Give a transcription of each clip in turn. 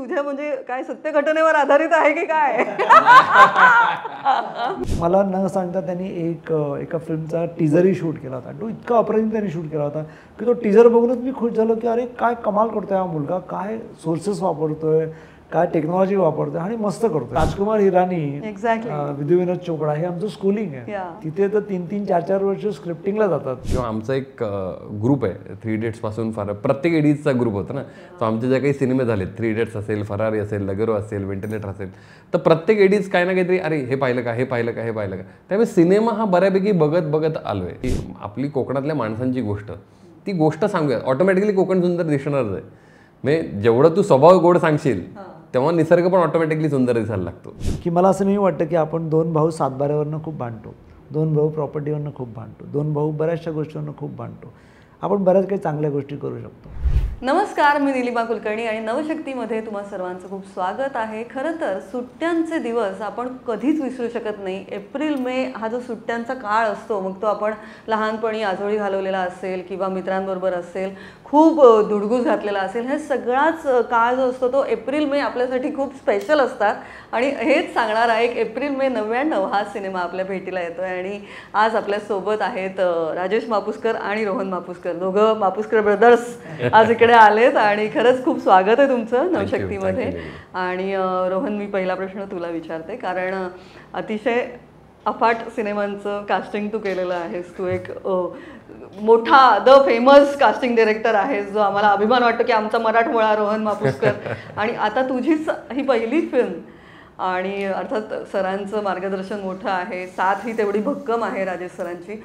तुझ्या म्हणजे काय सत्य घटनेवर आधारित आहे की काय? मला न सांगता त्यांनी एका फिल्मचा टीजरही शूट केला होता. तो इतका अप्रतिम त्यांनी शूट केला होता की तो टीजर बघूनच मी खुश झालो की अरे काय कमाल करतोय हा मुलगा, काय सोर्सेस वापरतोय, काय टेक्नॉलॉजी वापरतोय आणि मस्त करतोय. राजकुमार हिरानी, विधू विनोद चोपडा हे आमचं स्कूलिंग आहे. तिथे तर 3-3, 4-4 वर्ष स्क्रिप्टिंगला जातात. किंवा आमचा एक ग्रुप आहे 3 इडियट्स पासून प्रत्येक एडिजचा ग्रुप होता ना. तो आमचे जे काही सिनेमे झाले 3 इडियट्स असेल, फरारी असेल, लगेरो असेल, व्हेंटिलेटर असेल, तर प्रत्येक एडीज काय ना काहीतरी अरे हे पाहिलं का, हे पाहिलं का, हे पाहिलं का. त्यामुळे सिनेमा हा बऱ्यापैकी बघत आलोय. आपली कोकणातल्या माणसांची गोष्ट, ती गोष्ट सांगूया ऑटोमॅटिकली कोकण सुंदर दिसणारच आहे. म्हणजे जेवढं तू स्वभाव गोड सांगशील तेव्हा निसर्ग पण ऑटोमॅटिकली सुंदर दिसायला लागतो. की मला असं नेहमी वाटतं की आपण 2 भाऊ सातबाऱ्यावरनं खूप भांडतो, 2 भाऊ प्रॉपर्टीवरनं खूप भांडतो, 2 भाऊ बऱ्याचशा गोष्टीवरनं खूप भांडतो. आपण बऱ्याच काही चांगल्या गोष्टी करू शकतो. नमस्कार, मी नीलिमा कुलकर्णी आणि नवशक्तीमध्ये तुम्हा सर्वांचं खूप स्वागत आहे. खरं तर सुट्ट्यांचे दिवस आपण कधीच विसरू शकत नाही. एप्रिल मे हा जो सुट्ट्यांचा काळ असतो, मग तो आपण लहानपणी आजोळी घालवलेला असेल किंवा मित्रांबरोबर असेल, खूप धुडगूस घातलेला असेल, हे सगळाच काळ जो असतो तो एप्रिल मे आपल्यासाठी खूप स्पेशल असतात. आणि हेच सांगणारा एक एप्रिल मे 99 हा सिनेमा आपल्या भेटीला येतो आहे. आणि आज आपल्यासोबत आहेत राजेश मापुसकर आणि रोहन मापुसकर, दोघं मापुसकर ब्रदर्स आज इकडे आलेत. आणि खरंच खूप स्वागत आहे तुमचं नवशक्तीमध्ये. आणि रोहन, मी पहिला प्रश्न तुला विचारते, कारण अतिशय अफाट सिनेमांचं कास्टिंग तू केलेलं आहेस. तू एक मोठा द फेमस कास्टिंग डिरेक्टर आहेस, जो आम्हाला अभिमान वाटतो की आमचा मराठमोळा रोहन मापुसकर. आणि आता तुझीच ही पहिली फिल्म आणि अर्थात सरांचं मार्गदर्शन मोठं आहे, साथ ही तेवढी भक्कम आहे राजेश सरांची.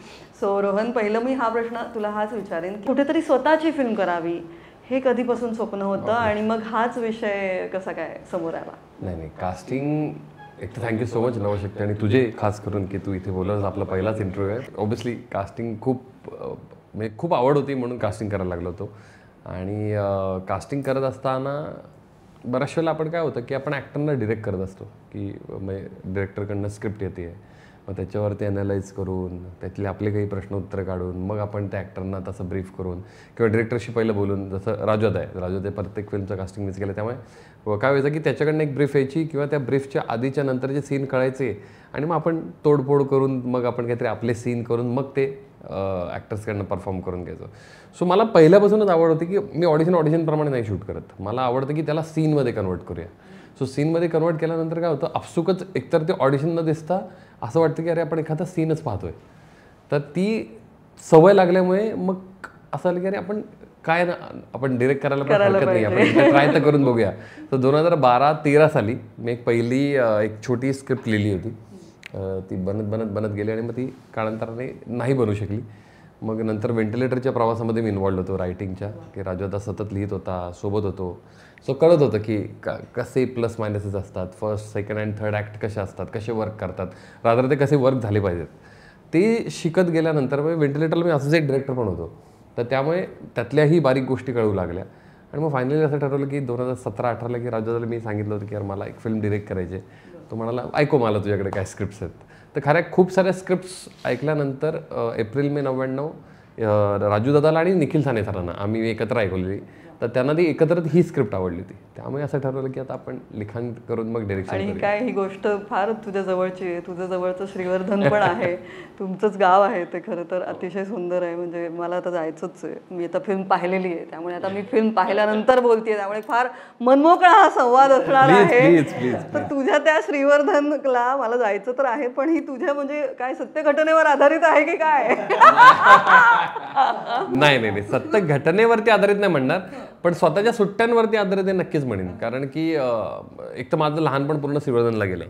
सो रोहन, पहिलं मी हा प्रश्न तुला हाच विचारेन, कुठेतरी स्वतःची फिल्म करावी हे कधीपासून स्वप्न होतं आणि मग हाच विषय कसा काय समोर आला? नाही, कास्टिंग एक तर थँक्यू सो मच नवशक्ती, आणि तुझे खास करून की तू इथे बोलवलं. आपला पहिलाच इंटरव्ह्यू आहे. ऑब्व्हियसली कास्टिंग म्हणजे खूप आवड होती म्हणून कास्टिंग करायला लागलो होतो. आणि कास्टिंग करत असताना बऱ्याच वेळेला आपण काय होतं की आपण ॲक्टरना डिरेक्ट करत असतो, की म्हणजे डिरेक्टरकडनं स्क्रिप्ट येते आहे, मग त्याच्यावरती ॲनालाइज करून त्यातले आपले काही प्रश्न उत्तर काढून मग आपण त्या ॲक्टरना तसं ब्रीफ करून किंवा डिरेक्टरशी पहिलं बोलून, जसं राजोदा प्रत्येक फिल्मचं कास्टिंग मिस केलं. त्यामुळे काय व्हायचं की त्याच्याकडनं एक ब्रीफ यायची किंवा त्या ब्रीफच्या आधीच्या नंतरचे सीन कळायचे आणि मग आपण तोडफोड करून मग आपण काहीतरी आपले सीन करून मग ते ॲक्टर्सकडनं परफॉर्म करून घ्यायचं. सो मला पहिल्यापासूनच आवड होती की मी ऑडिशनप्रमाणे नाही शूट करत. मला आवडतं की त्याला सीनमध्ये कन्वर्ट करूया. सो सीनमध्ये कन्वर्ट केल्यानंतर काय होतं, आपसुकच एकतर ते ऑडिशन न दिसता असं वाटतं की अरे आपण एखादा सीनच पाहतोय. तर ती सवय लागल्यामुळे मग असं आलं की अरे आपण काय ना आपण डिरेक्ट करायला पण हरकत नाही, आपण ट्राय तर करून बघूया. तर 2012-13 साली मी पहिली एक छोटी स्क्रिप्ट लिहिली होती. ती बनत गेली आणि मग ती काळांतराने नाही बनू शकली. मग नंतर व्हेंटिलेटरच्या प्रवासामध्ये मी इन्वॉल्ड होतो रायटिंगच्या, की राजोदा सतत लिहित होता, सोबत होतो. सो कळत होतं की कसे प्लस मायनसेस असतात, first, second and third act कसे असतात, कसे वर्क करतात, रादर ते कसे वर्क झाले पाहिजेत. ते शिकत गेल्यानंतर मग व्हेंटिलेटरला मी असोसिएट डिरेक्टर पण होतो. तर त्यामुळे त्यातल्याही बारीक गोष्टी कळू लागल्या. आणि मग फायनली असं ठरवलं की 2017-18ला की राजोदाला मी सांगितलं होतं की यार मला एक फिल्म डिरेक्ट करायची. तो म्हणाला ऐको मला तुझ्याकडे काय स्क्रिप्ट्स आहेत. तर खऱ्या खूप साऱ्या स्क्रिप्ट्स ऐकल्यानंतर एप्रिल मे 99 राजूदादाला आणि निखिल साने सरांना आम्ही एकत्र ऐकवलेली. तर त्यांना ती एकत्र ही स्क्रिप्ट आवडली होती. त्यामुळे असं ठरवलं की आता आपण लिखाण करून मग डायरेक्शन. आणि काय ही गोष्ट फार तुझ्या जवळची आहे. तुझं जवळचं श्रीवर्धन पण आहे, तुमचंच गाव आहे ते. खरं तर अतिशय सुंदर आहे. म्हणजे मला आता जायचंच आहे. मी आता फिल्म पाहिलेली आहे, त्यामुळे आता मी फिल्म पाहिल्यानंतर बोलतेय, त्यामुळे फार मनमोकळा हा संवाद असणार आहे. तर तुझ्या त्या श्रीवर्धनला मला जायचं तर आहे, पण ही तुझ्या म्हणजे काय सत्य घटनेवर आधारित आहे की काय? नाही, सत्य घटनेवरती आधारित नाही म्हणणार, पण स्वतःच्या सुट्ट्यांवरती आधारित आहे नक्कीच म्हणेन. कारण की एक तर माझं लहानपण पूर्ण श्रीवर्धनला गेलं.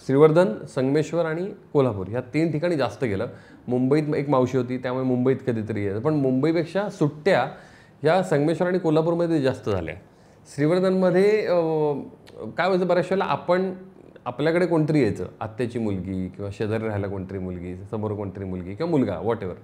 श्रीवर्धन, संगमेश्वर आणि कोल्हापूर ह्या 3 ठिकाणी जास्त गेलं. मुंबईत एक मावशी होती, त्यामुळे मुंबईत कधीतरी यायचं, पण मुंबईपेक्षा सुट्ट्या ह्या संगमेश्वर आणि कोल्हापूरमध्ये जास्त झाल्या. श्रीवर्धनमध्ये काय व्हायचं, बऱ्याच वेळेला आपण आपल्याकडे कोणतरी यायचं, आत्याची मुलगी किंवा शेजारी राहायला कोणतरी मुलगी, समोर कोणतरी मुलगी किंवा मुलगा वॉटेवर.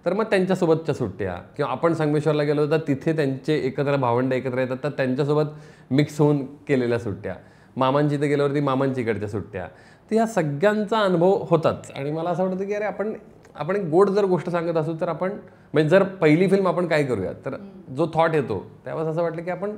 तर मग त्यांच्यासोबतच्या सुट्ट्या किंवा आपण संगमेश्वरला गेलो तर तिथे त्यांचे एकत्र भावंड एकत्र येतात, तर त्यांच्यासोबत मिक्स होऊन केलेल्या सुट्ट्या. मामांची इथे गेल्यावरती मामांची इकडच्या सुट्ट्या. तर ह्या सगळ्यांचा अनुभव होताच. आणि मला असं वाटतं की अरे आपण एक गोड जर गोष्ट सांगत असू तर आपण म्हणजे जर पहिली फिल्म आपण काय करूया, तर जो थॉट येतो त्यावेळेस असं वाटलं की आपण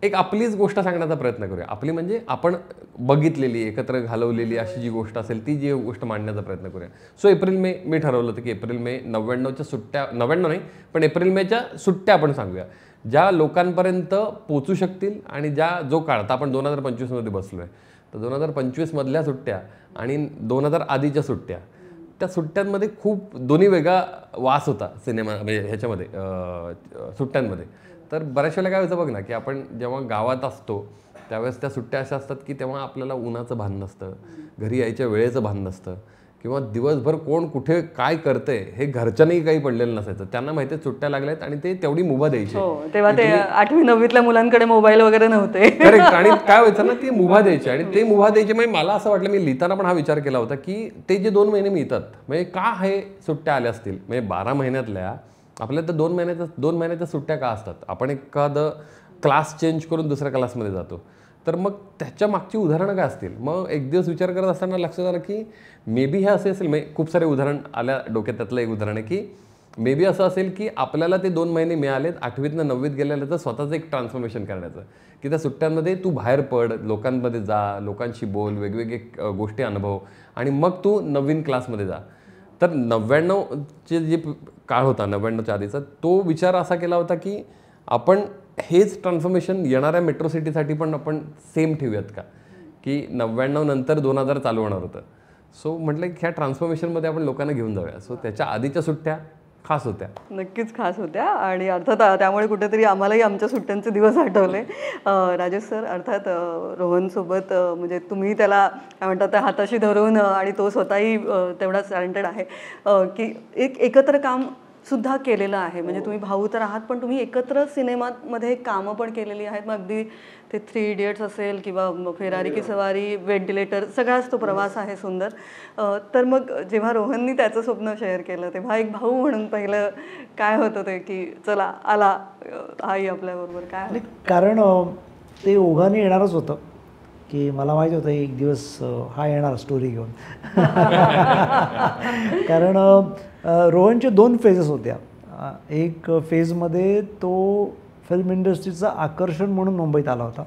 एक आपलीच गोष्ट सांगण्याचा प्रयत्न करूया. आपली म्हणजे आपण बघितलेली, एकत्र घालवलेली अशी जी गोष्ट असेल ती जी गोष्ट मांडण्याचा प्रयत्न करूया. सो एप्रिल मे मी ठरवलं होतं की एप्रिल मे 99च्या सुट्ट्या, 99 नाही पण एप्रिल मेच्या सुट्ट्या आपण सांगूया, ज्या लोकांपर्यंत पोचू शकतील आणि जो काळ आता आपण 2025मध्ये बसलो आहे, तर 2025मधल्या सुट्ट्या आणि 2000 आधीच्या सुट्ट्या, त्या सुट्ट्यांमध्ये खूप दोन्ही वेगळा वास होता सिनेमा म्हणजे ह्याच्यामध्ये सुट्ट्यांमध्ये. तर बऱ्याच वेळेला काय व्हायचं बघ ना, की आपण जेव्हा गावात असतो त्यावेळेस त्या सुट्ट्या अशा असतात की तेव्हा आपल्याला उन्हाचं भान नसतं, घरी यायच्या वेळेचं भान नसतं, किंवा दिवसभर कोण कुठे काय करतंय हे घरच्यांनाही काही पडलेलं नसायचं. त्यांना माहिती आहे सुट्ट्या लागल्यात आणि ते तेवढी मुभा द्यायची. तेव्हा ते 8वी 9वीतल्या मुलांकडे मोबाईल वगैरे नव्हते. करेक्ट. आणि काय व्हायचं ना, ती मुभा द्यायची आणि ते मुभा द्यायची म्हणजे मला असं वाटलं, मी लिहिताना पण हा विचार केला होता की ते जे 2 महिने मिळतात म्हणजे का हे सुट्ट्या आल्या असतील, म्हणजे 12 महिन्यातल्या आपल्या तर 2 महिन्याच्या सुट्ट्या का असतात. आपण एखादं क्लास चेंज करून दुसऱ्या क्लासमध्ये जातो, तर मग त्याच्या मागची उदाहरणं काय असतील. मग एक दिवस विचार करत असताना लक्षात आलं की मे बी हे असे असेल, म्हणजे खूप सारे उदाहरण आल्या डोक्यात. त्यातलं एक उदाहरण आहे की मे बी असं असेल की आपल्याला ते 2 महिने मिळालेत 8वीतनं 9वीत गेल्यानंतर स्वतःचं एक ट्रान्सफॉर्मेशन करण्याचं, की त्या सुट्ट्यांमध्ये तू बाहेर पड, लोकांमध्ये जा, लोकांशी बोल, वेगवेगळे गोष्टी अनुभव आणि मग तू नवीन क्लासमध्ये जा. तर 99चे जे काळ होता 99च्या आधीचा, तो विचार असा केला होता की आपण हेच ट्रान्सफॉर्मेशन येणाऱ्या मेट्रो सिटीसाठी पण आपण सेम ठेवूयात का, की 99 नंतर 2000 चालू होणार होतं. सो म्हटलं की ह्या ट्रान्सफॉर्मेशनमध्ये आपण लोकांना घेऊन जाऊया. सो त्याच्या आधीच्या सुट्ट्या खास होत्या, नक्कीच खास होत्या आणि अर्थात त्यामुळे कुठेतरी आम्हालाही आमच्या सुट्ट्यांचे दिवस आठवले. राजेश सर, अर्थात रोहनसोबत म्हणजे तुम्ही त्याला काय म्हणतात हाताशी धरून आणि तो स्वतःही तेवढाच टॅलेंटेड आहे की एक एकत्र काम सुद्धा केलेलं आहे. म्हणजे तुम्ही भाऊ तर आहात पण तुम्ही एकत्र सिनेमामध्ये कामं पण केलेली आहेत. मग अगदी ते 3 इडियट्स असेल किंवा फेरारी की सवारी, व्हेंटिलेटर, सगळाच तो प्रवास आहे सुंदर. तर मग जेव्हा रोहननी त्याचं स्वप्न शेअर केलं तेव्हा एक भाऊ म्हणून पहिलं काय होतं ते की चला आला आई आपल्याबरोबर, काय? कारण ते ओघाने येणारच होतं की मला माहिती होतं एक दिवस हा येणार स्टोरी घेऊन. कारण रोहनचे 2 फेजेस होत्या. एक फेजमध्ये तो फिल्म इंडस्ट्रीचं आकर्षण म्हणून मुंबईत आला होता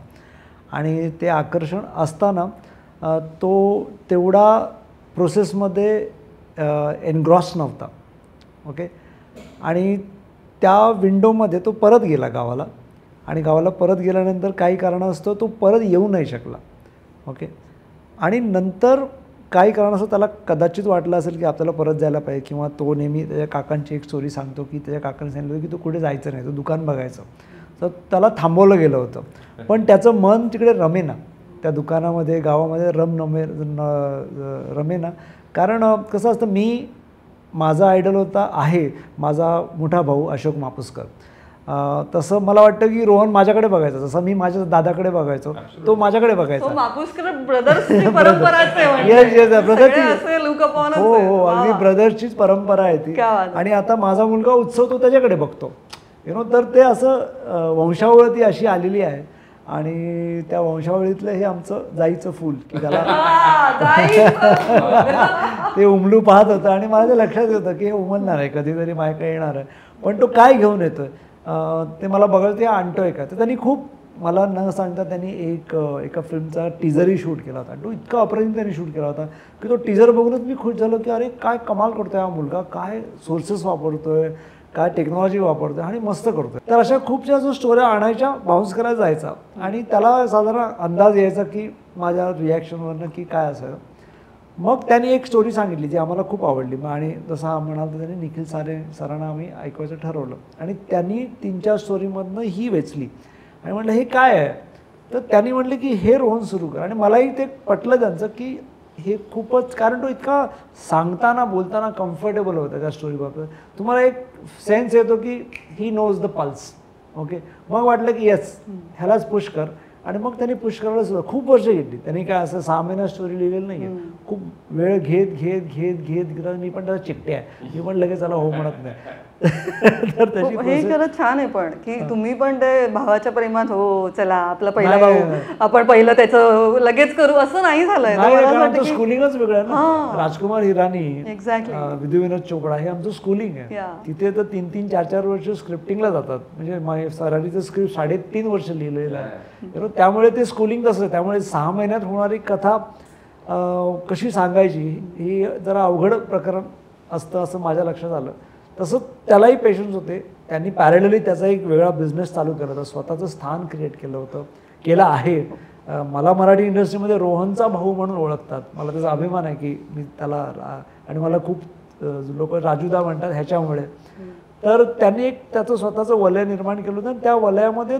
आणि ते आकर्षण असताना तो तेवढा प्रोसेसमध्ये एनग्रॉस नव्हता. ओके. आणि त्या विंडोमध्ये तो परत गेला गावाला आणि गावाला परत गेल्यानंतर काही कारणास्तव तो परत येऊ नाही शकला. ओके. आणि नंतर काही कारणास्तव त्याला कदाचित वाटलं असेल की आपल्याला परत जायला पाहिजे, किंवा तो नेहमी त्याच्या काकांची एक स्टोरी सांगतो की त्याच्या काकांनी सांगितलं की तो कुठे जायचं नाही, तो दुकान बघायचं. तर त्याला थांबवलं गेलं होतं, पण त्याचं मन तिकडे रमेना, त्या दुकानामध्ये गावामध्ये रमेना. कारण कसं असतं, माझा आयडल आहे माझा मोठा भाऊ अशोक मापुसकर. तसं मला वाटतं की रोहन माझ्याकडे बघायचा, जसं मी माझ्या दादाकडे बघायचो तो माझ्याकडे बघायचा. मापुसकर ब्रदर्सची परंपराच आहे. येस ब्रदरची, लुक अपॉन. हो, अगदी ब्रदर्सचीच परंपरा आहे ती. आणि आता माझा मुलगा उत्सव तो त्याच्याकडे बघतो, तर ते असं वंशावळी अशी आलेली आहे. आणि त्या वंशावळीतलं हे आमचं जाईचं फूल की त्याला ते उमलू पाहत होतं आणि मला ते लक्षात येतं की हे उमलणार आहे, कधीतरी माझ्याकडे येणार आहे, पण तो काय घेऊन येतोय ते मला बघायला ते आणतोय का. तर त्यांनी खूप मला न सांगता त्यांनी एका फिल्मचा टीजरही शूट केला होता. तो इतका अप्रतिम त्यांनी शूट केला होता की तो टीजर बघूनच मी खुश झालो की अरे काय कमाल करतोय हा मुलगा, काय सोर्सेस वापरतोय, काय टेक्नॉलॉजी वापरतोय आणि मस्त करतोय. तर अशा खूपशा जो स्टोऱ्या आणायच्या, बाउन्स करायला जायचा आणि त्याला साधारण अंदाज यायचा की माझ्या रिॲक्शनवरनं की काय असायचं. मग त्यांनी एक स्टोरी सांगितली जी आम्हाला खूप आवडली. आणि जसं हा म्हणाल तर त्यांनी निखिल सरांना आम्ही ऐकवायचं ठरवलं आणि त्यांनी 3-4 स्टोरीमधनं ही वेचली आणि म्हटलं हे काय आहे. तर त्यांनी म्हटलं की हे रोहन सुरू कर. आणि मलाही ते पटलं त्यांचं की हे खूपच, कारण तो इतका सांगताना बोलताना कम्फर्टेबल होता त्या स्टोरीबाबत. तुम्हाला एक सेन्स येतो की he knows the pulse. Okay. मग वाटलं की येस ह्यालाच पुश कर. आणि मग त्यांनी पुश करायला सुद्धा खूप वर्ष घेतली. त्यांनी काय असं 6 महिन्यात स्टोरी लिहिलेलं नाही आहे, खूप वेळ घेत मी पण त्याला चिकटे आहे, मी पण लगेच त्याला हो म्हणत नाही. तर त्याची हे खरंच छान आहे पण की तुम्ही पण ते भावाच्या प्रेमात हो चला आपला पहिला भाऊ आपण पहिलं त्याचं लगेच करू असं नाही झालंय. आमचं स्कूलिंगच वेगळं आहे ना. राजकुमार हिरानी, एक्झॅक्टली, विधू विनोद चोपडा हे आमचं स्कूलिंग आहे. तिथे तर 3-3, 4-4 वर्ष स्क्रिप्टिंगला जातात. म्हणजे सरांनीचं स्क्रिप्ट 3.5 वर्ष लिहिलेलं आहे. त्यामुळे ते स्कूलिंग तसं. त्यामुळे 6 महिन्यात होणारी कथा कशी सांगायची ही जरा अवघड प्रकरण असतं असं माझ्या लक्षात आलं. तसं त्यालाही पेशन्स होते. त्यांनी पॅरलली त्याचा एक वेगळा बिझनेस चालू केला होता, स्वतःचं स्थान क्रिएट केलं आहे. मला मराठी इंडस्ट्रीमध्ये रोहनचा भाऊ म्हणून ओळखतात. मला त्याचा अभिमान आहे की मी त्याला, आणि मला खूप लोक राजूदा म्हणतात ह्याच्यामुळे. तर त्यांनी एक त्याचं स्वतःचं वलय निर्माण केलं होतं. त्या वलयामध्ये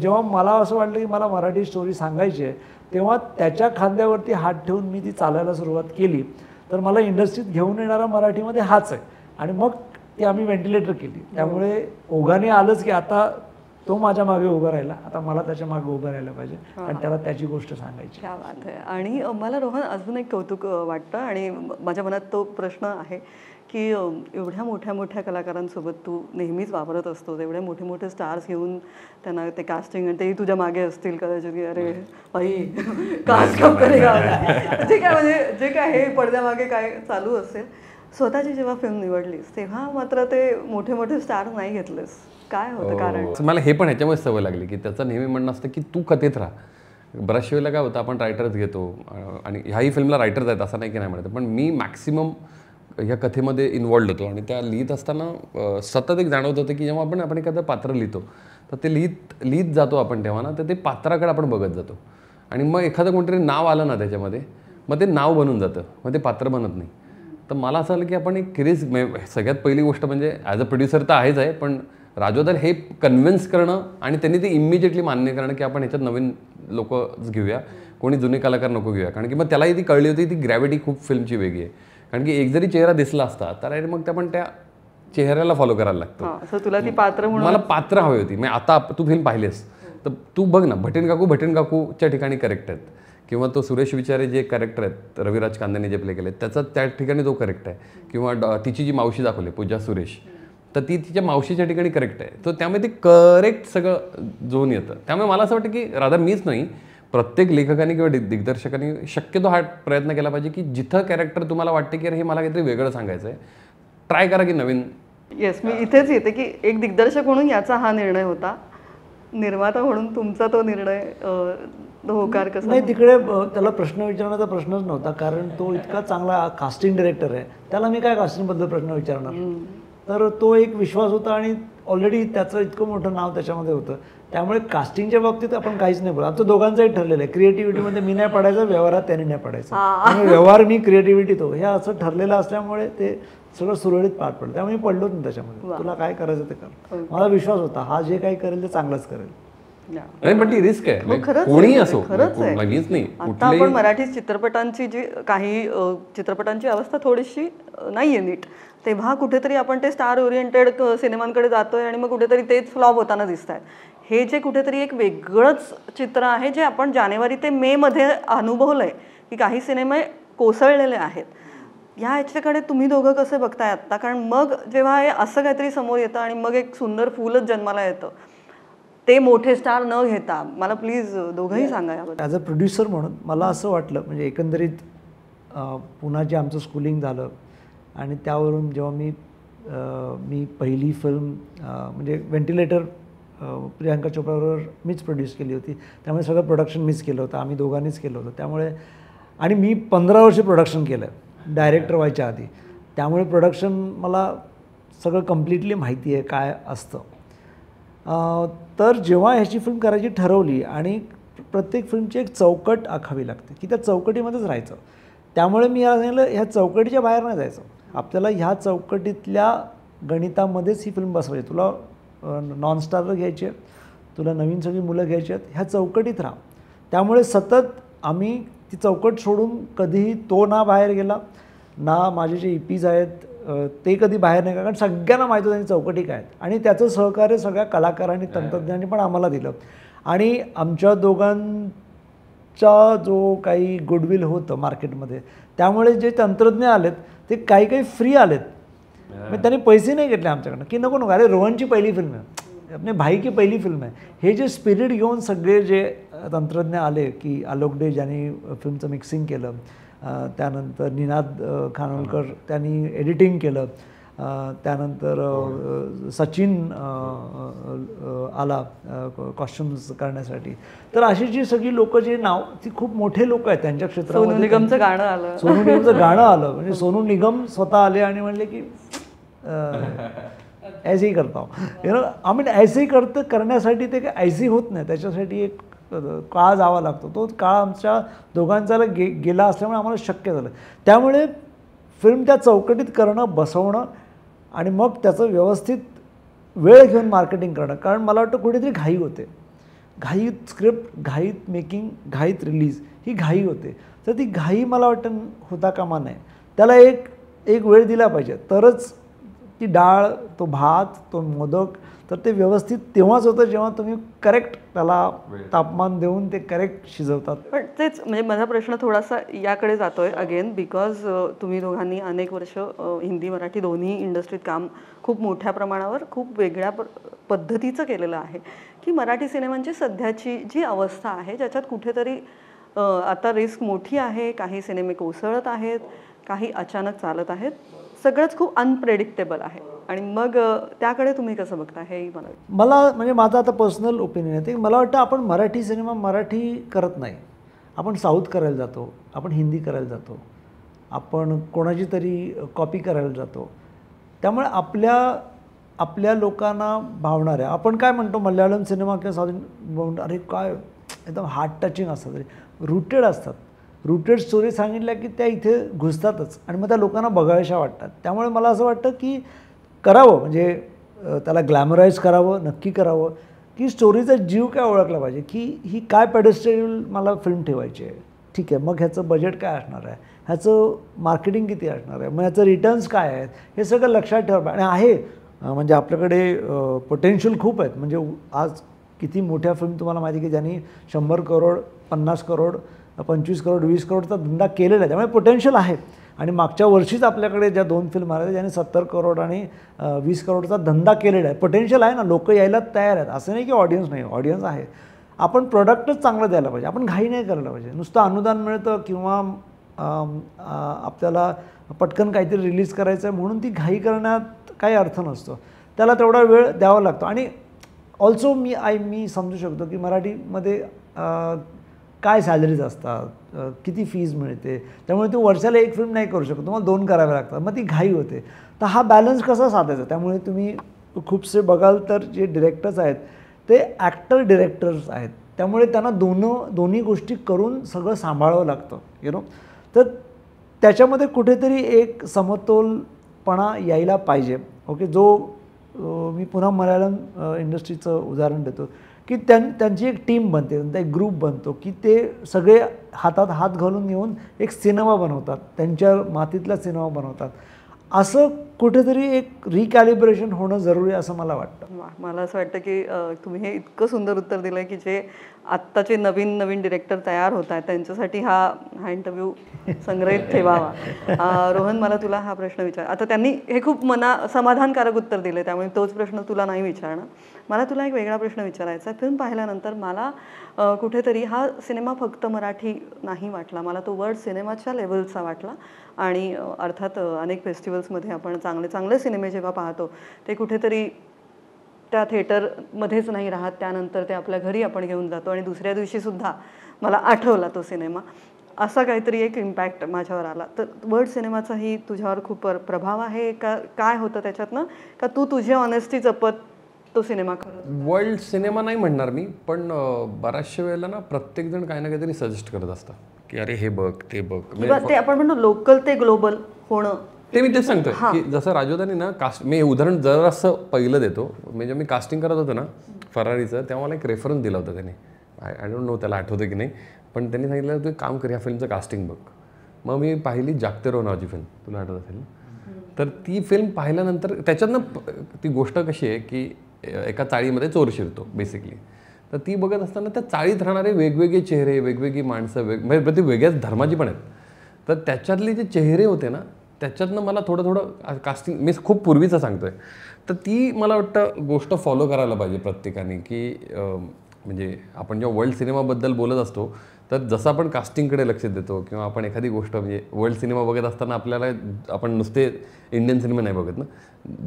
जेव्हा मला असं वाटलं की मला मराठी स्टोरी सांगायची आहे, तेव्हा त्याच्या खांद्यावरती हात ठेवून मी ती चालायला सुरुवात केली. तर मला इंडस्ट्रीत घेऊन येणारा मराठीमध्ये हाच आहे. आणि मग ती आम्ही व्हेंटिलेटर केली. त्यामुळे ओघाने आलंच की आता तो माझ्या मागे उभा राहिला, आता मला त्याच्या मागे उभं राहायला पाहिजे आणि त्याला त्याची गोष्ट सांगायची. क्या बात आहे. आणि मला रोहन अजून एक कौतुक वाटतं आणि माझ्या मनात तो प्रश्न आहे की एवढ्या मोठ्या मोठ्या कलाकारांसोबत तू नेहमीच वापरत असतो, एवढे मोठे मोठे स्टार्स घेऊन त्यांना ते कास्टिंग, आणि तेही तुझ्या मागे असतील कदाचित की अरे बाई कास्ट कब करेगा, जे काय म्हणजे जे काय हे पडद्यामागे काय चालू असेल. स्वतःची जेव्हा फिल्म निवडलीस तेव्हा मात्र ते मोठे मोठे स्टार नाही घेतलेस, काय होतं कारण? मला हे पण ह्याच्यामुळे सवय लागली की त्याचं नेहमी म्हणणं असतं की तू कथेत राहा. बऱ्याचशा वेळेला काय होतं आपण रायटर्स घेतो आणि ह्याही फिल्मला रायटर्स आहेत असं नाही की नाही म्हणत, पण मी मॅक्सिमम ह्या कथेमध्ये इन्वॉल्ड होतो. आणि त्या लिहित असताना सतत एक जाणवत होतं की जेव्हा आपण एखादं पात्र लिहितो तर ते लिहित जातो आपण तेव्हा ना, तर ते पात्राकडे आपण बघत जातो. आणि मग एखादं कोणतरी नाव आलं ना त्याच्यामध्ये, मग ते नाव बनून जातं, मग ते पात्र बनत नाही. तर मला असं आलं की आपण एक सगळ्यात पहिली गोष्ट म्हणजे ॲज अ प्रोड्युसर तर आहेच आहे, पण राजोदर हे कन्व्हिन्स करणं आणि त्यांनी ते इमिजिएटली मान्य करणं की आपण ह्याच्यात नवीन लोकच घेऊया, कोणी जुने कलाकार नको घेऊया. कारण की मग त्यालाही ती कळली होती ती ग्रॅव्हिटी खूप फिल्मची वेगळी आहे. कारण की एक जरी चेहरा दिसला असता तर मग आपण त्या चेहऱ्याला फॉलो करायला लागतो. तुला ती पात्र म्हणून मला पात्र हवी होती. मग आता तू फिल्म पाहिलीस तर तू बघ ना, भटेन काकूच्या ठिकाणी करेक्ट आहेत, किंवा तो सुरेश विचारे जे कॅरेक्टर आहेत रविराज कांदेने जे प्ले केले त्याचा त्या ठिकाणी तो करेक्ट आहे, किंवा तिची जी मावशी दाखवली पूजा सुरेश तर ती तिच्या मावशीच्या ठिकाणी करेक्ट आहे. तर त्यामुळे ते करेक्ट सगळं जोन येतं. त्यामुळे मला असं वाटतं की राधा मीच नाही, प्रत्येक लेखकाने किंवा दिग्दर्शकाने शक्यतो हा प्रयत्न केला पाहिजे की जिथं कॅरेक्टर तुम्हाला वाटते की अरे हे मला काहीतरी वेगळं सांगायचं आहे, ट्राय करा की नवीन. येस, मी इथेच येते की एक दिग्दर्शक म्हणून याचा हा निर्णय होता, निर्माता म्हणून तुमचा तो निर्णय होकार कसा? नाही, तिकडे त्याला प्रश्न विचारण्याचा प्रश्नच नव्हता, कारण तो इतका चांगला कास्टिंग डिरेक्टर आहे, त्याला मी काय कास्टिंगबद्दल प्रश्न विचारणार. तर तो एक विश्वास होता आणि ऑलरेडी त्याचं इतकं मोठं नाव त्याच्यामध्ये होतं. त्यामुळे कास्टिंगच्या बाबतीत आपण काहीच नाही बोलत. आमचं दोघांचंही ठरलेलं आहे, क्रिएटिव्हिटीमध्ये मी नाही पडायचं, व्यवहारात त्याने नाही पडायचं. आणि व्यवहार मी, क्रिएटिव्हिटी तो, हे असं ठरलेलं असल्यामुळे ते सगळं सुरळीत पार पडलं. त्यामुळे मी पडलोच नाही त्याच्यामध्ये. तुला काय करायचं ते कर, मला विश्वास होता हा जे काही करेल ते चांगलंच करेल. नाही पण ती रिस्क आहे, कोणी असो, लगेच नाही. आता आपण मराठी चित्रपटांची जी काही चित्रपटांची अवस्था थोडीशी नाहीये नीट, तेव्हा कुठेतरी आपण ते स्टार ओरिएंटेड सिनेमांकडे जातोय आणि मग कुठेतरी तेच फ्लॉप होताना दिसत आहेत. हे जे कुठेतरी एक वेगळंच चित्र आहे जे आपण जानेवारी ते मे मध्ये अनुभवलंय की काही सिनेमे कोसळलेले आहेत. ह्याच्याकडे तुम्ही दोघं कसे बघताय आत्ता? कारण मग जेव्हा हे असं काहीतरी समोर येतं आणि मग एक सुंदर फुलच जन्माला येतं, ते मोठे स्टार न घेता, मला प्लीज दोघंही सांगा याबद्दल. ॲज अ प्रोड्युसर म्हणून मला असं वाटलं, म्हणजे एकंदरीत पुन्हा जे आमचं स्कूलिंग झालं आणि त्यावरून जेव्हा मी पहिली फिल्म म्हणजे व्हेंटिलेटर प्रियांका चोपडाबरोबर मीच प्रोड्यूस केली होती, त्यामुळे सगळं प्रोडक्शन मीच केलं होतं, आम्ही दोघांनीच केलं होतं. त्यामुळे आणि मी 15 वर्ष प्रोडक्शन केलं आहे डायरेक्टर व्हायच्या आधी, त्यामुळे प्रोडक्शन मला सगळं कम्प्लिटली माहिती आहे काय असतं. तर जेव्हा ह्याची फिल्म करायची ठरवली आणि प्रत्येक फिल्मची एक चौकट आखावी लागते की त्या चौकटीमध्येच राहायचं, त्यामुळे मी याला सांगितलं ह्या चौकटीच्या बाहेर नाही जायचं, आपल्याला ह्या चौकटीतल्या गणितामध्येच ही फिल्म बसवायची. तुला नॉन स्टारर घ्यायची आहे, तुला नवीन सगळी मुलं घ्यायची आहेत, ह्या चौकटीत राहा. त्यामुळे सतत आम्ही ती चौकट सोडून कधीही तो ना बाहेर गेला, ना माझे जे EPs आहेत ते कधी बाहेर नाही, कारण सगळ्यांना माहिती होतं त्यांनी चौकटी काय आहेत. आणि त्याचं सहकार्य सगळ्या कलाकारांनी, तंत्रज्ञांनी पण आम्हाला दिलं. आणि आमच्या दोघांचा जो काही गुडविल होतं मार्केटमध्ये, त्यामुळे जे तंत्रज्ञ आलेत ते काही फ्री आलेत मग त्यांनी पैसे नाही घेतले आमच्याकडनं की नको नको, अरे रोहनची पहिली फिल्म आहे, आपले भाई की पहिली फिल्म आहे. हे जे स्पिरिट घेऊन सगळे जे तंत्रज्ञ आले की आलोक डे ज्यांनी फिल्मचं मिक्सिंग केलं, त्यानंतर निनाद खानोलकर त्यांनी एडिटिंग केलं, त्यानंतर सचिन आला कॉस्ट्युम्स करण्यासाठी. तर अशी जी सगळी लोकं जे नाव ती खूप मोठे लोक आहेत त्यांच्या सोनू क्षेत्रामध्ये. निगमचं गाणं आलं, सोनू निगमचं गाणं आलं, म्हणजे सोनू निगम स्वतः आले आणि म्हणले की ऐसे ही करता हूं, आय मीन ऐसे ही करण्यासाठी ते काही ऐसी होत नाही, त्याच्यासाठी एक काळ जावा लागतो. तो काळ आमच्या दोघांचा गेला असल्यामुळे आम्हाला शक्य झालं. त्यामुळे फिल्म त्या चौकटीत करणं, बसवणं आणि मग त्याचं व्यवस्थित वेळ घेऊन मार्केटिंग करणं. कारण मला वाटतं कुठेतरी घाई होते, घाईत स्क्रिप्ट, घाईत मेकिंग, घाईत रिलीज, ही घाई होते. तर ती घाई मला वाटतं होता कामा नये. त्याला एक वेळ दिला पाहिजे, तरच ती डाळ, तो भात, तो मोदक, तर ते व्यवस्थित तेव्हाच होतं जेव्हा तुम्ही करेक्ट त्याला तापमान देऊन ते करेक्ट शिजवतात. पण तेच म्हणजे माझा प्रश्न थोडासा याकडे जातोय अगेन, बिकॉज तुम्ही दोघांनी अनेक वर्ष हिंदी मराठी दोन्ही इंडस्ट्रीत काम खूप मोठ्या प्रमाणावर खूप वेगळ्या पद्धतीचं केलेलं आहे, की मराठी सिनेमांची सध्याची जी अवस्था आहे ज्याच्यात कुठेतरी आता रिस्क मोठी आहे, काही सिनेमे कोसळत आहेत, काही अचानक चालत आहेत, सगळंच खूप अनप्रेडिक्टेबल आहे. आणि मग त्याकडे तुम्ही कसं बघता हे मला म्हणजे माझं आता पर्सनल ओपिनियन आहे ते, मला वाटतं आपण मराठी सिनेमा मराठी करत नाही, आपण साऊथ करायला जातो, आपण हिंदी करायला जातो, आपण कोणाची तरी कॉपी करायला जातो. त्यामुळे आपल्या लोकांना भावणाऱ्या, आपण काय म्हणतो मल्याळम सिनेमा किंवा साऊथ, अरे काय एकदम हार्ट टचिंग असतात, रूटेड असतात, रूटेड स्टोरी सांगितल्या की त्या इथे घुसतातच आणि मग त्या लोकांना बघाव्याशा वाटतात. त्यामुळे मला असं वाटतं की करावं, म्हणजे त्याला ग्लॅमराईज करावं, नक्की करावं, की स्टोरीचा जीव काय ओळखला पाहिजे, की ही काय पेडेस्ट्रियल मला फिल्म ठेवायची आहे. ठीक आहे, मग ह्याचं बजेट काय असणार आहे, ह्याचं मार्केटिंग किती असणार आहे, मग ह्याचं रिटर्न्स काय आहेत, हे सगळं लक्षात ठेवा. आणि आहे म्हणजे आपल्याकडे पोटेन्शियल खूप आहेत. म्हणजे आज किती मोठ्या फिल्म तुम्हाला माहिती की ज्यांनी 100 करोड, 50 करोड, 25 करोड, 20 करोडचा धंदा केलेला आहे. त्यामुळे पोटेन्शियल आहे. आणि मागच्या वर्षीच आपल्याकडे ज्या 2 फिल्म आल्या ज्यांनी 70 करोड आणि 20 करोडचा धंदा केलेला आहे. पोटेन्शियल आहे ना, लोक यायला तयार आहेत. असं नाही की ऑडियन्स नाही, ऑडियन्स आहे. आपण प्रोडक्टच चांगलं द्यायला पाहिजे, आपण घाई नाही करायला पाहिजे. नुसतं अनुदान मिळतं किंवा आपल्याला पटकन काहीतरी रिलीज करायचं आहे म्हणून ती घाई करण्यात काही अर्थ नसतो. त्याला तेवढा वेळ द्यावा लागतो. आणि ऑल्सो मी समजू शकतो की मराठीमध्ये काय सॅलरीज असतात, किती फीज मिळते, त्यामुळे तू वर्षाला एक फिल्म नाही करू शकत, तुम्हाला 2 कराव्या लागतात, मग ती घाई होते. तर हा बॅलन्स कसा साधायचा. त्यामुळे तुम्ही खूपसे बघाल तर जे डिरेक्टर्स आहेत ते ॲक्टर डिरेक्टर्स आहेत, त्यामुळे त्यांना दोन्ही गोष्टी करून सगळं सांभाळावं लागतं तर त्याच्यामध्ये कुठेतरी एक समतोलपणा यायला पाहिजे. ओके, जो मी पुन्हा मल्याळम इंडस्ट्रीचं उदाहरण देतो की त्यांची एक टीम बनते, त्यांचा एक ग्रुप बनतो की ते सगळे हातात हात घालून येऊन एक सिनेमा बनवतात, त्यांच्या मातीतला सिनेमा बनवतात. असं कुठेतरी एक रिकॅलिब्रेशन होणं जरुरी आहे असं मला वाटतं. मला असं वाटतं की तुम्ही हे इतकं सुंदर उत्तर दिलं आहे की जे आत्ताचे नवीन डिरेक्टर तयार होत आहेत त्यांच्यासाठी हा इंटरव्ह्यू संग्रहित ठेवावा. रोहन, मला तुला हा प्रश्न विचार, आता त्यांनी हे खूप समाधानकारक उत्तर दिले त्यामुळे तोच प्रश्न तुला नाही विचारणार. मला तुला एक वेगळा प्रश्न विचारायचा आहे. फिल्म पाहिल्यानंतर मला कुठेतरी हा सिनेमा फक्त मराठी नाही वाटला, मला तो वर्ल्ड सिनेमाच्या लेवलचा वाटला. आणि अर्थात अनेक फेस्टिवल्समध्ये आपण चांगले सिनेमे जेव्हा पाहतो ते कुठेतरी त्या थिएटरमध्येच नाही राहत, त्यानंतर ते आपल्या घरी आपण घेऊन जातो आणि दुसऱ्या दिवशीसुद्धा मला आठवला तो सिनेमा, असा काहीतरी एक इम्पॅक्ट माझ्यावर आला. तर वर्ल्ड सिनेमाचाही तुझ्यावर खूप प्रभाव आहे का, काय होतं त्याच्यातनं, का तू तुझी ऑनेस्टी जपत तो सिनेमा करत? वर्ल्ड सिनेमा नाही म्हणणार मी, पण बऱ्याचशा वेळेला ना प्रत्येकजण काही ना काहीतरी सजेस्ट करत असतात की अरे हे बघ ते बघ, ते आपण म्हणतो लोकल ते ग्लोबल होणं. ते मी तेच सांगतोय की जसं राजोदानी ना मी उदाहरण जरासं पहिलं देतो. म्हणजे मी कास्टिंग करत होतो ना फरारीचं, तेव्हा मला एक रेफरन्स दिला होता त्याने. आय डोंट नो त्याला आठवतं की नाही, पण त्यांनी सांगितलं तू काम कर, ह्या फिल्मचं कास्टिंग बघ. मग मी पाहिली जागते रो नावाची फिल्म, तुला आठवत असेल ना. तर ती फिल्म पाहिल्यानंतर त्याच्यातनं ती गोष्ट कशी आहे की एका चाळीमध्ये चोर शिरतो बेसिकली. तर ती बघत असताना त्या चाळीत राहणारे वेगवेगळे चेहरे, वेगवेगळी माणसं, म्हणजे वेगळ्याच धर्माची पण आहेत. तर त्याच्यातले जे चेहरे होते ना त्याच्यातनं मला थोडं कास्टिंग मी खूप पूर्वीचं सांगतोय, तर ती मला वाटतं गोष्ट फॉलो करायला पाहिजे प्रत्येकाने, की म्हणजे आपण जेव्हा वर्ल्ड सिनेमाबद्दल बोलत असतो तर जसं आपण कास्टिंगकडे लक्ष देतो किंवा आपण एखादी गोष्ट म्हणजे वर्ल्ड सिनेमा बघत असताना आपल्याला आपण नुसते इंडियन सिनेमा नाही बघत ना,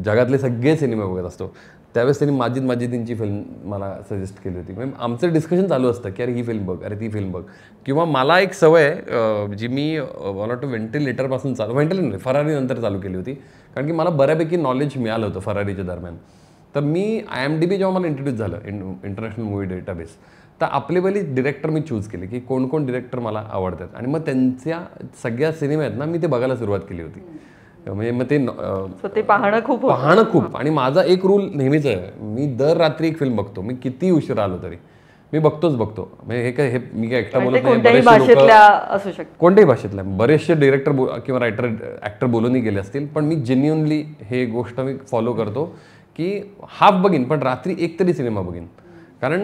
जगातले सगळे सिनेमा बघत असतो. त्यावेळेस त्यांनी माजिदींची फिल्म मला सजेस्ट केली होती. म्हणजे आमचं डिस्कशन चालू असतं की अरे ही फिल्म बघ, अरे ती फिल्म बघ. किंवा मला एक सवय आहे जी मी मला वाटतं व्हेंटिलेटरपासून व्हेंटिलेटर नाही, फरारी नंतर चालू केली होती, कारण की मला बऱ्यापैकी नॉलेज मिळालं होतं फरारीच्या दरम्यान. तर मी IMDb जेव्हा मला इंट्रोड्यूस झालं इंटरनॅशनल मूवी डेटाबेस, तर आपले पहिली डिरेक्टर मी चूज केले की कोण कोण डिरेक्टर मला आवडतात, आणि मग त्यांच्या सगळ्या सिनेमा आहेत ना मी ते बघायला सुरुवात केली होती. म्हणजे मग ते पाहणं खूप. आणि माझा एक रूल नेहमीच आहे, मी दर रात्री एक फिल्म बघतो, मी किती उशीर आलो तरी मी बघतो. म्हणजे हे मी काय एकटा बोलत नाही, कोणत्याही भाषेतल्या असू शकतो, कोणत्याही भाषेतल्या बरेचसे डिरेक्टर किंवा रायटर ॲक्टर बोलूनही गेले असतील, पण मी जेन्युअनली हे गोष्ट मी फॉलो करतो की हाफ बघीन पण रात्री एक तरी सिनेमा बघीन. कारण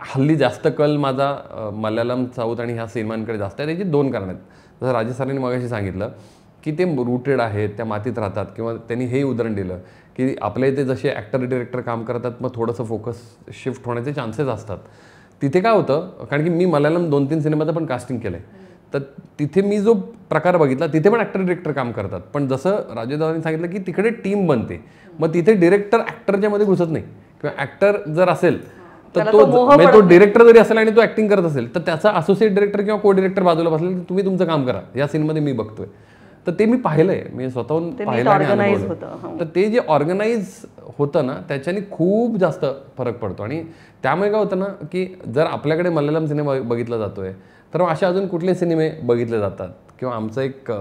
हल्ली जास्त कल माझा मल्याळम, साऊथ आणि ह्या सिनेमांकडे जास्त आहे. त्याची 2 कारणं आहेत. जसं राजेश सरांनी मगाशी सांगितलं की ते रूटेड आहेत, त्या मातीत राहतात, किंवा त्यांनी हे उदाहरण दिलं की आपल्या इथे जसे ॲक्टर डिरेक्टर काम करतात मग थोडंसं फोकस शिफ्ट होण्याचे चान्सेस असतात. तिथे काय होतं, कारण की मी मल्याळम 2-3 सिनेमाचं पण कास्टिंग केलं आहे, तर तिथे मी जो प्रकार बघितला तिथे पण ॲक्टर डिरेक्टर काम करतात, पण जसं राजेदादांनी सांगितलं की तिकडे टीम बनते, मग तिथे डिरेक्टर ॲक्टरच्या मध्ये घुसत नाही, किंवा ॲक्टर जर असेल तर तो डिरेक्टर जरी असेल आणि तो ॲक्टिंग करत असेल तर त्याचा असोसिएट डिरेक्टर किंवा को डिरेक्टर बाजूला बसले की तुम्ही तुमचं काम करा, या सीनमध्ये मी बघतोय. तर ते मी पाहिलंय, मी स्वतःहून पाहिलं आणि अनुभवलं. तर ते जे ऑर्गनाईज होतं ना त्याच्याने खूप जास्त फरक पडतो. आणि त्यामुळे काय होतं ना की जर आपल्याकडे मल्याळम सिनेमा बघितला जातोय तर अशा अजून कुठले सिनेमे बघितले जातात, किंवा आमचा एक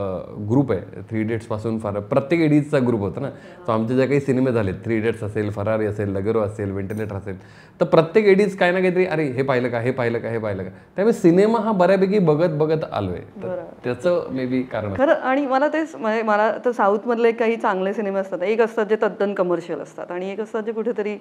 ग्रुप आहे 3 Idiotsपासून प्रत्येक एडीजचा ग्रुप होता ना, तो आमचे जे काही सिनेमे झाले 3 Idiots असेल, फरारी असेल, लगरो असेल, व्हेंटिलेटर असेल, तर प्रत्येक एडीज काही ना काहीतरी अरे हे पाहिलं का, हे पाहिलं का, हे पाहिलं का. त्यामुळे सिनेमा हा बऱ्यापैकी बघत आलोय, त्याचं मे बी कारण खरं. आणि मला तेच म्हणजे मला तर साऊथमधले काही चांगले सिनेमे असतात, एक असतात जे तद्दन कमर्शियल असतात आणि एक असतात जे कुठेतरी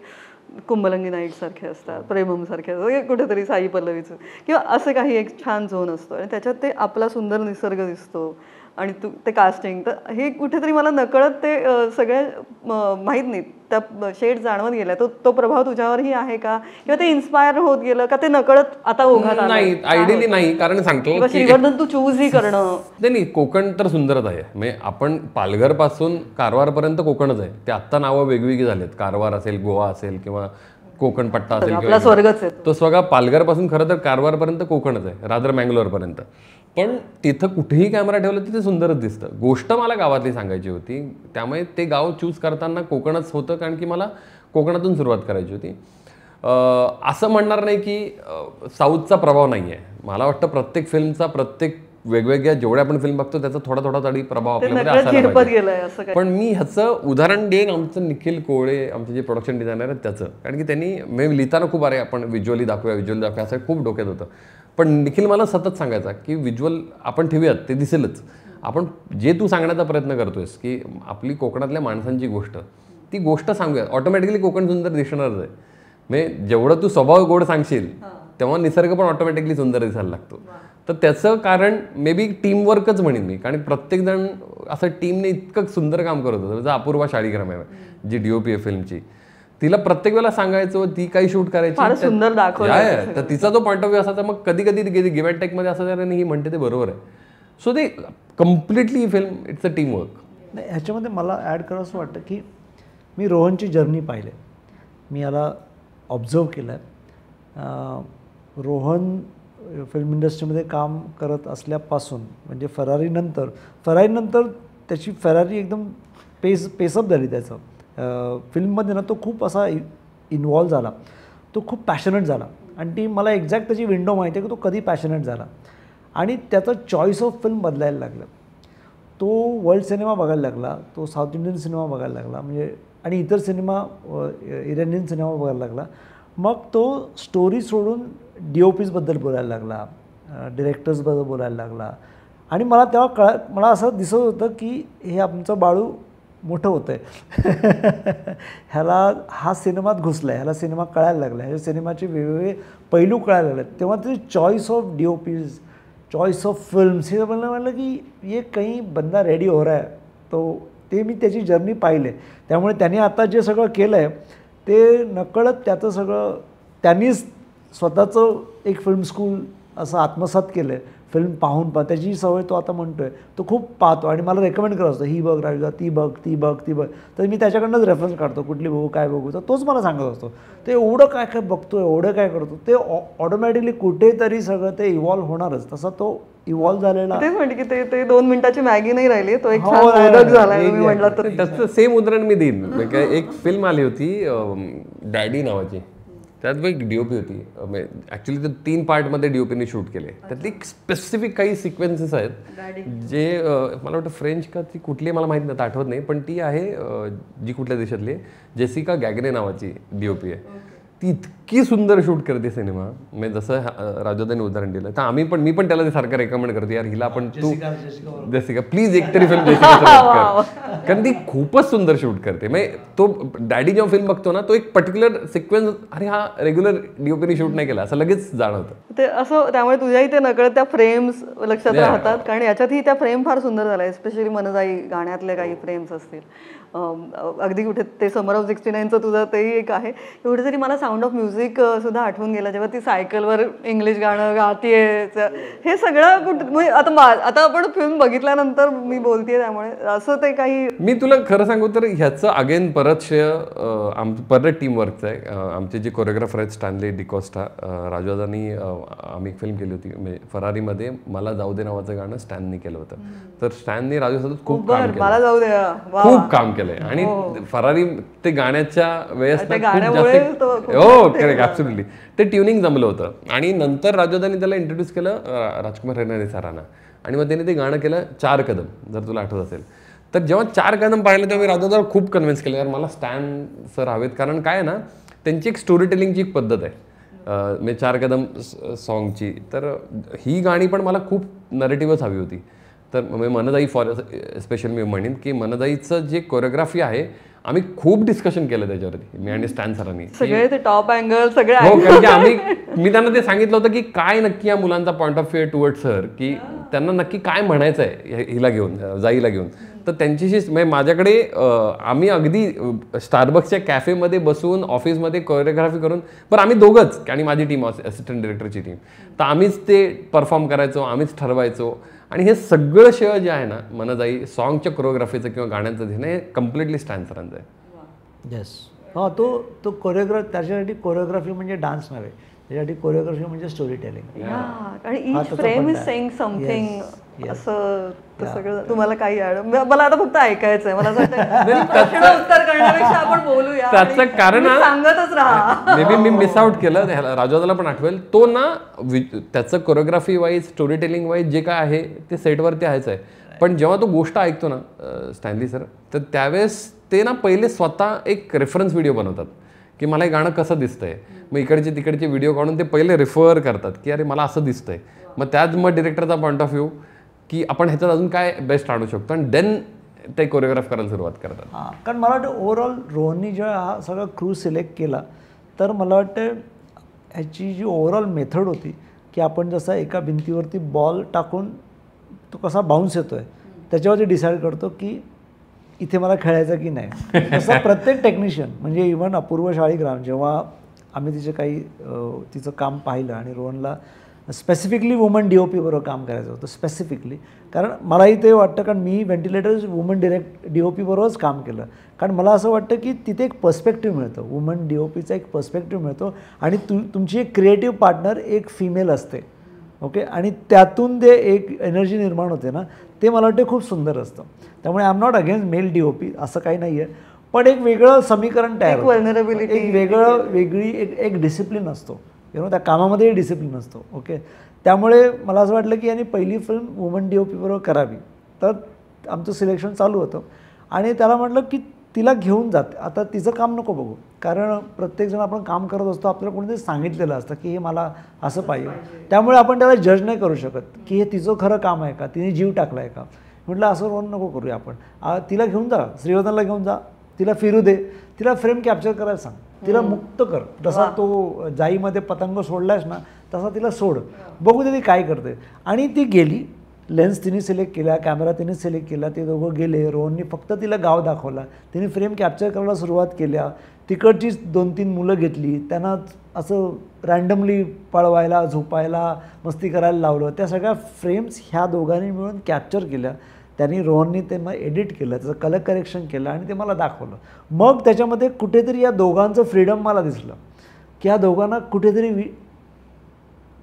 कुंभलंगी नाईट सारखे असतात, प्रेमम सारखे असतात, कुठेतरी साई पल्लवीचं किंवा असं काही एक छान झोन असतो आणि त्याच्यात ते आपला सुंदर निसर्ग दिसतो आणि ते कास्टिंग. तर हे कुठेतरी मला नकळत ते सगळे माहीत नाही त्या शेड जाणवत गेल्या. तो प्रभाव तुझ्यावरही आहे का, किंवा ते इन्स्पायर होत गेलं का, ते नकळत आता ओघात आलं? नाही, आयडियली नाही. कारण सांगतो श्रीवर्धन तू चूज ही करणं नाही, कोकण तर सुंदरच आहे. म्हणजे आपण पालघर पासून कारवारपर्यंत कोकणच आहे. ते आत्ता नावं वेगवेगळी झालेत, कारवार असेल, गोवा असेल किंवा कोकण पट्टा असेल, आपला स्वर्गच आहे तो स्वतः पालघर पासून खरं तर कारवारपर्यंत कोकणच आहे, रादर मँगलोरपर्यंत. पण तिथं कुठेही कॅमेरा ठेवला तिथे सुंदरच दिसतं. गोष्ट मला गावातली सांगायची होती, त्यामुळे ते गाव चूज करताना कोकणच होतं, कारण की मला कोकणातून सुरुवात करायची होती. असं म्हणणार नाही की साऊथचा प्रभाव नाही आहे. मला वाटतं प्रत्येक फिल्मचा, प्रत्येक वेगवेगळ्या जेवढ्या आपण फिल्म बघतो त्याचा थोडा थोडा तरी प्रभाव आपल्यामध्ये असायला पाहिजे. पण मी ह्याचं उदाहरण देईन आमचं निखिल कोळे, आमचे जे प्रोडक्शन डिझायनर आहेत त्याचं. कारण की त्यांनी मी लिहिताना खूप अरे आपण व्हिज्युअली दाखवूया असं खूप डोक्यात होतं. पण निखिल मला सतत सांगायचा की व्हिज्युअल आपण ठेवूयात, ते दिसेलच. आपण जे तू सांगण्याचा प्रयत्न करतोयस की आपली कोकणातल्या माणसांची गोष्ट, ती गोष्ट सांगूया, ऑटोमॅटिकली कोकण सुंदर दिसणारच आहे. म्हणजे जेवढं तू स्वभाव गोड सांगशील तेव्हा निसर्ग पण ऑटोमॅटिकली सुंदर दिसायला लागतो. तर त्याचं कारण मे बी टीमवर्कच म्हणेन मी, कारण प्रत्येकजण असं टीमने इतकं सुंदर काम करत होतं. जसं अपूर्वा शाळीग्राम आहे जी DOP आहे फिल्मची, तिला प्रत्येक वेळेला सांगायचं ती काही शूट करायची, सुंदर दाखवलं, तर तिचा जो पॉईंट ऑफ व्ह्यू असायचा. मग कधी कधी गिव्ह अँड टेक मध्ये असायचं आणि ही म्हणते ते बरोबर आहे. सो ते completely he film it's a team work. नाही, ह्याच्यामध्ये मला ॲड करावंसं वाटतं की मी रोहनची जर्नी पाहिले, मी याला ऑब्झर्व केलं आहे. रोहन फिल्म इंडस्ट्रीमध्ये काम करत असल्यापासून म्हणजे फरारीनंतर त्याची फरारी एकदम पेसअप झाली. त्याचं फिल्ममध्ये ना तो खूप असा इन्वॉल्व झाला, तो खूप पॅशनेट झाला. आणि ती मला एक्झॅक्ट त्याची विंडो माहिती आहे की तो कधी पॅशनेट झाला. आणि त्याचं चॉईस ऑफ फिल्म बदलायला लागलं. तो वर्ल्ड सिनेमा बघायला लागला, तो साऊथ इंडियन सिनेमा बघायला लागला, म्हणजे आणि इतर सिनेमा इराणियन सिनेमा बघायला लागला. मग तो स्टोरी सोडून DOPsबद्दल बोलायला लागला, डिरेक्टर्सबद्दल बोलायला लागला. आणि मला तेव्हा मला असं दिसत होतं की हे आमचं बाळू मोठं होतं आहे, हा सिनेमात घुसला आहे, ह्याला सिनेमा कळायला लागला, ह्या सिनेमाचे वेगवेगळे पैलू कळायला लागले. तेव्हा ते choice of DOPs, choice of films, हे म्हणलं की ये कहीं बंदा रेडी हो रहा है ते मी त्याची जर्नी पाहिले. त्यामुळे त्यांनी आता जे सगळं केलं आहे ते नकळत त्याचं सगळं त्यांनीच स्वतःचं एक फिल्म स्कूल असं आत्मसात केलं आहे. फिल्म पाहून त्याची सवय तो आता म्हणतो आहे, तो खूप पाहतो आणि मला रेकमेंड करत असतो, ही बघ राजू, ती बघ, ती बघ, ती बघ. तर मी त्याच्याकडनंच रेफरन्स काढतो, कुठली बघू, काय बघू. तर तोच मला सांगत असतो, ते एवढं काय काय बघतो, एवढं काय करतो, ते ऑटोमॅटिकली कुठेतरी सगळं ते इव्हॉल्व होणारच. तसा तो इव्हॉल्व झालेला. तेच म्हणते की ते 2 मिनिटाची मॅगी नाही राहिली, तो एक हो, छान नाही, मोदक नाही, झालाय नाही, तुम्ही म्हटलं तर. त्याचं सेम उदाहरण मी देईन. एक फिल्म आली होती डॅडी नावाची, त्यात एक DOP होती. ॲक्च्युली ते 3 पार्टमध्ये DOPने शूट केले. त्यातली स्पेसिफिक काही सिक्वेन्सेस आहेत जे मला वाटतं फ्रेंच का ती कुठली मला माहीत नाही, आठवत नाही, पण ती आहे जी कुठल्या देशातली आहे, जेसिका गॅगने नावाची DOP आहे. ती इतकी सुंदर शूट करते सिनेमा. म्हणजे जसं राजोदाने उदाहरण दिलं, तर मी पण त्याला ते सारखं रेकमेंड करतो, यार हिला आपण तू जेसिका प्लीज एकतरी फिल्म जेसिका, कारण ती खूपच सुंदर शूट करते. म्हणजे तो डॅडी जेव्हा फिल्म बघतो ना, तो एक पर्टिक्युलर सिक्वेन्स, अरे हा रेग्युलर DOPने शूट नाही केला असं लगेच जाणवतं ते असं. त्यामुळे तुझ्याही ते नकळत त्या फ्रेम्स लक्षात राहतात, कारण याच्यातही त्या फ्रेम फार सुंदर झाल्या. स्पेशली मनजाई गाण्यातले काही फ्रेम्स असतील, अगदी कुठे ते समर ऑफ 69चं तुझं तेही एक आहे. एवढं तरी मला साऊंड ऑफ म्युझिक सुद्धा आठवून गेला, जेव्हा ती सायकलवर इंग्लिश गाणं गातीये. हे सगळं कुठं म्हणजे आता आपण फिल्म बघितल्यानंतर मी बोलतेय, त्यामुळे असं ते काही. मी तुला खरं सांगू तर ह्याचं अगेन परत श्रेय परत टीमवर्कचं आहे. आमचे जे कोरिओग्राफर आहेत स्टॅनली डिकोस्टा, राजवादांनी आम्ही एक फिल्म केली होती म्हणजे फरारीमध्ये, मला जाऊ दे नावाचं गाणं स्टॅननी केलं होतं. तर स्टॅननी राजूसोबत खूप काम केलं, मला जाऊ दे, खूप काम केलंय. आणि फरारी ते गाण्याच्या वेळेस हो करेक्ट ॲब्सोल्युटली ते ट्युनिंग जमलं होतं. आणि नंतर राजोदानी त्याला इंट्रोड्यूस केलं राजकुमार हिरानी सरांना, आणि मग त्याने ते गाणं केलं 4 कदम, जर तुला आठवत असेल. तर जेव्हा 4 कदम पाहिलं तेव्हा मी राजोदाला खूप कन्व्हिन्स केलं, यार मला स्टॅन सर हवेत. कारण काय आहे ना, त्यांची एक स्टोरी टेलिंगची एक पद्धत आहे म्हणजे 4 कदम सॉन्गची. तर ही गाणी पण मला खूप नरेटिव्हच हवी होती. तर मनजाई फॉर स्पेशल मी म्हणेन की मनजाईचं जे कोरिओग्राफी आहे, आम्ही खूप डिस्कशन केलं त्याच्यावरती, मी आणि स्टॅन सरांनी. सगळे ते टॉप अँगल सगळे. हो, कारण की मी त्यांना ते सांगितलं होतं की काय नक्की या मुलांचा point of view towards sir, की त्यांना नक्की काय म्हणायचं आहे हिला घेऊन, जाईला घेऊन. तर त्यांच्याशी म्हणजे माझ्याकडे आम्ही अगदी स्टारबक्सच्या कॅफेमध्ये बसून ऑफिसमध्ये कोरिओग्राफी करून, पण आम्ही दोघंच आणि माझी टीम, असिस्टंट डिरेक्टरची टीम, तर आम्हीच ते परफॉर्म करायचो, आम्हीच ठरवायचो. आणि हे सगळं श्रेय जे आहे ना मनजाई सॉन्गच्या कोरिओग्राफीचं किंवा गाण्यांचं देणं, हे कम्प्लिटली स्टॅन सरांचं आहे. येस. हां, तो त्याच्यासाठी कोरिओग्राफी म्हणजे डान्स नव्हे, त्याच्यासाठी कोरिओग्राफी म्हणजे स्टोरी टेलिंग. आणि each frame is saying something असं. सगळं तुम्हाला काही मला आता फक्त ऐकायचंय, मला असं प्रश्न उत्तर करण्यापेक्षा आपण बोलूया. त्याचं कारण सांगतच राहा. May be me miss out केलं, राजवादाला पण आठवेल, तो ना त्याचं choreography wise story telling wise जे काय आहे ते सेटवरती आहेच आहे. पण जेव्हा तो गोष्ट ऐकतो ना स्टॅनली सर, तर त्यावेळेस ते ना पहिले स्वतः एक रेफरन्स व्हिडिओ बनवतात की मला हे गाणं कसं दिसतंय. मग इकडचे तिकडचे व्हिडिओ काढून ते पहिले रेफर करतात की अरे मला असं दिसतंय. मग त्यात मग डिरेक्टरचा पॉईंट ऑफ व्ह्यू की आपण ह्याच्यात अजून काय बेस्ट आणू शकतो, आणि देन ते कोरिओग्राफ करायला सुरुवात करतात. हां, कारण मला वाटतं ओव्हरऑल रोहननी जेव्हा हा सगळा क्रू सिलेक्ट केला, तर मला वाटतं ह्याची जी ओव्हरऑल मेथड होती की आपण जसा एका भिंतीवरती बॉल टाकून तो कसा बाउन्स येतो आहे त्याच्यावरती डिसाईड करतो की इथे मला खेळायचं की नाही. तसा प्रत्येक टेक्निशियन, म्हणजे इव्हन अपूर्व शाळीग्राम, जेव्हा आम्ही तिचं काम पाहिलं, आणि रोहनला स्पेसिफिकली वुमन DOP बरोबर काम करायचं होतं स्पेसिफिकली, कारण मलाही ते वाटतं, कारण मी व्हेंटिलेटर्स वुमन DOP बरोबरच काम केलं. कारण मला असं वाटतं की तिथे एक पर्स्पेक्टिव्ह मिळतं, वुमन DOPचा एक पर्स्पेक्टिव्ह मिळतो, आणि तुमची एक क्रिएटिव्ह पार्टनर एक फिमेल असते. ओके, आणि त्यातून ते एक एनर्जी निर्माण होते ना, ते मला वाटतं खूप सुंदर असतं. त्यामुळे I am not against male DOP, असं काही नाही आहे, पण एक वेगळं समीकरण तयार होतं, एक वेगळी एक डिसिप्लिन असतो. त्या कामामध्येही डिसिप्लिन असतो. ओके, त्यामुळे मला असं वाटलं की यांनी पहिली फिल्म वुमन DOP बरोबर करावी. तर आमचं सिलेक्शन चालू होतं, आणि त्याला म्हटलं की तिला घेऊन जाते, आता तिचं काम नको बघू, कारण प्रत्येकजण आपण काम करत असतो, आपल्याला कोणीतरी सांगितलेलं असतं की हे मला असं पाहिजे. त्यामुळे आपण त्याला जज नाही करू शकत की हे तिचं खरं काम आहे का, तिने जीव टाकला आहे का. म्हटलं असं रोन नको करूया आपण, तिला घेऊन जा, श्रीवर्धनला घेऊन जा, तिला फिरू दे, तिला फ्रेम कॅप्चर करायला सांग, तिला मुक्त कर. जसा तो जाईमध्ये पतंग सोडलायस ना, तसा तिला सोड, बघू दे ती काय करते. आणि ती गेली, लेन्स तिने सिलेक्ट केला, कॅमेरा तिने सिलेक्ट केला, ते दोघं गेले. रोहननी फक्त तिला गाव दाखवला, तिने फ्रेम कॅप्चर करायला सुरुवात केल्या. तिकडची 2-3 मुलं घेतली, त्यांना असं रँडमली पळवायला, झोपायला, मस्ती करायला लावलं. त्या सगळ्या फ्रेम्स ह्या दोघांनी मिळून कॅप्चर केल्या. त्यांनी रोहननी ते मग एडिट केलं, त्याचं कलर करेक्शन केलं आणि ते मला दाखवलं. मग त्याच्यामध्ये कुठेतरी या दोघांचं फ्रीडम मला दिसलं की या दोघांना कुठेतरी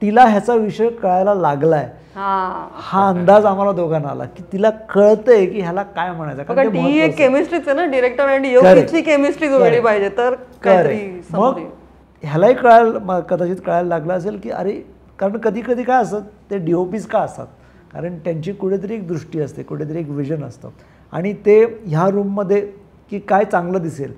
तिला ह्याचा विषय कळायला लागलाय. हा अंदाज आम्हाला दोघांना आला की तिला कळतंय की ह्याला काय म्हणायचं. कारण ती एक केमिस्ट्रीच आहे ना, डिरेक्टर आणि योगीची केमिस्ट्री जुळली पाहिजे तर काहीतरी. मग ह्यालाही कळायला, कदाचित कळायला लागलं असेल की अरे, कारण कधी कधी काय असतं ते DOPs का असतात, कारण त्यांची कुठेतरी एक दृष्टी असते, कुठेतरी एक विजन असतं. आणि ते ह्या रूममध्ये की काय चांगलं दिसेल,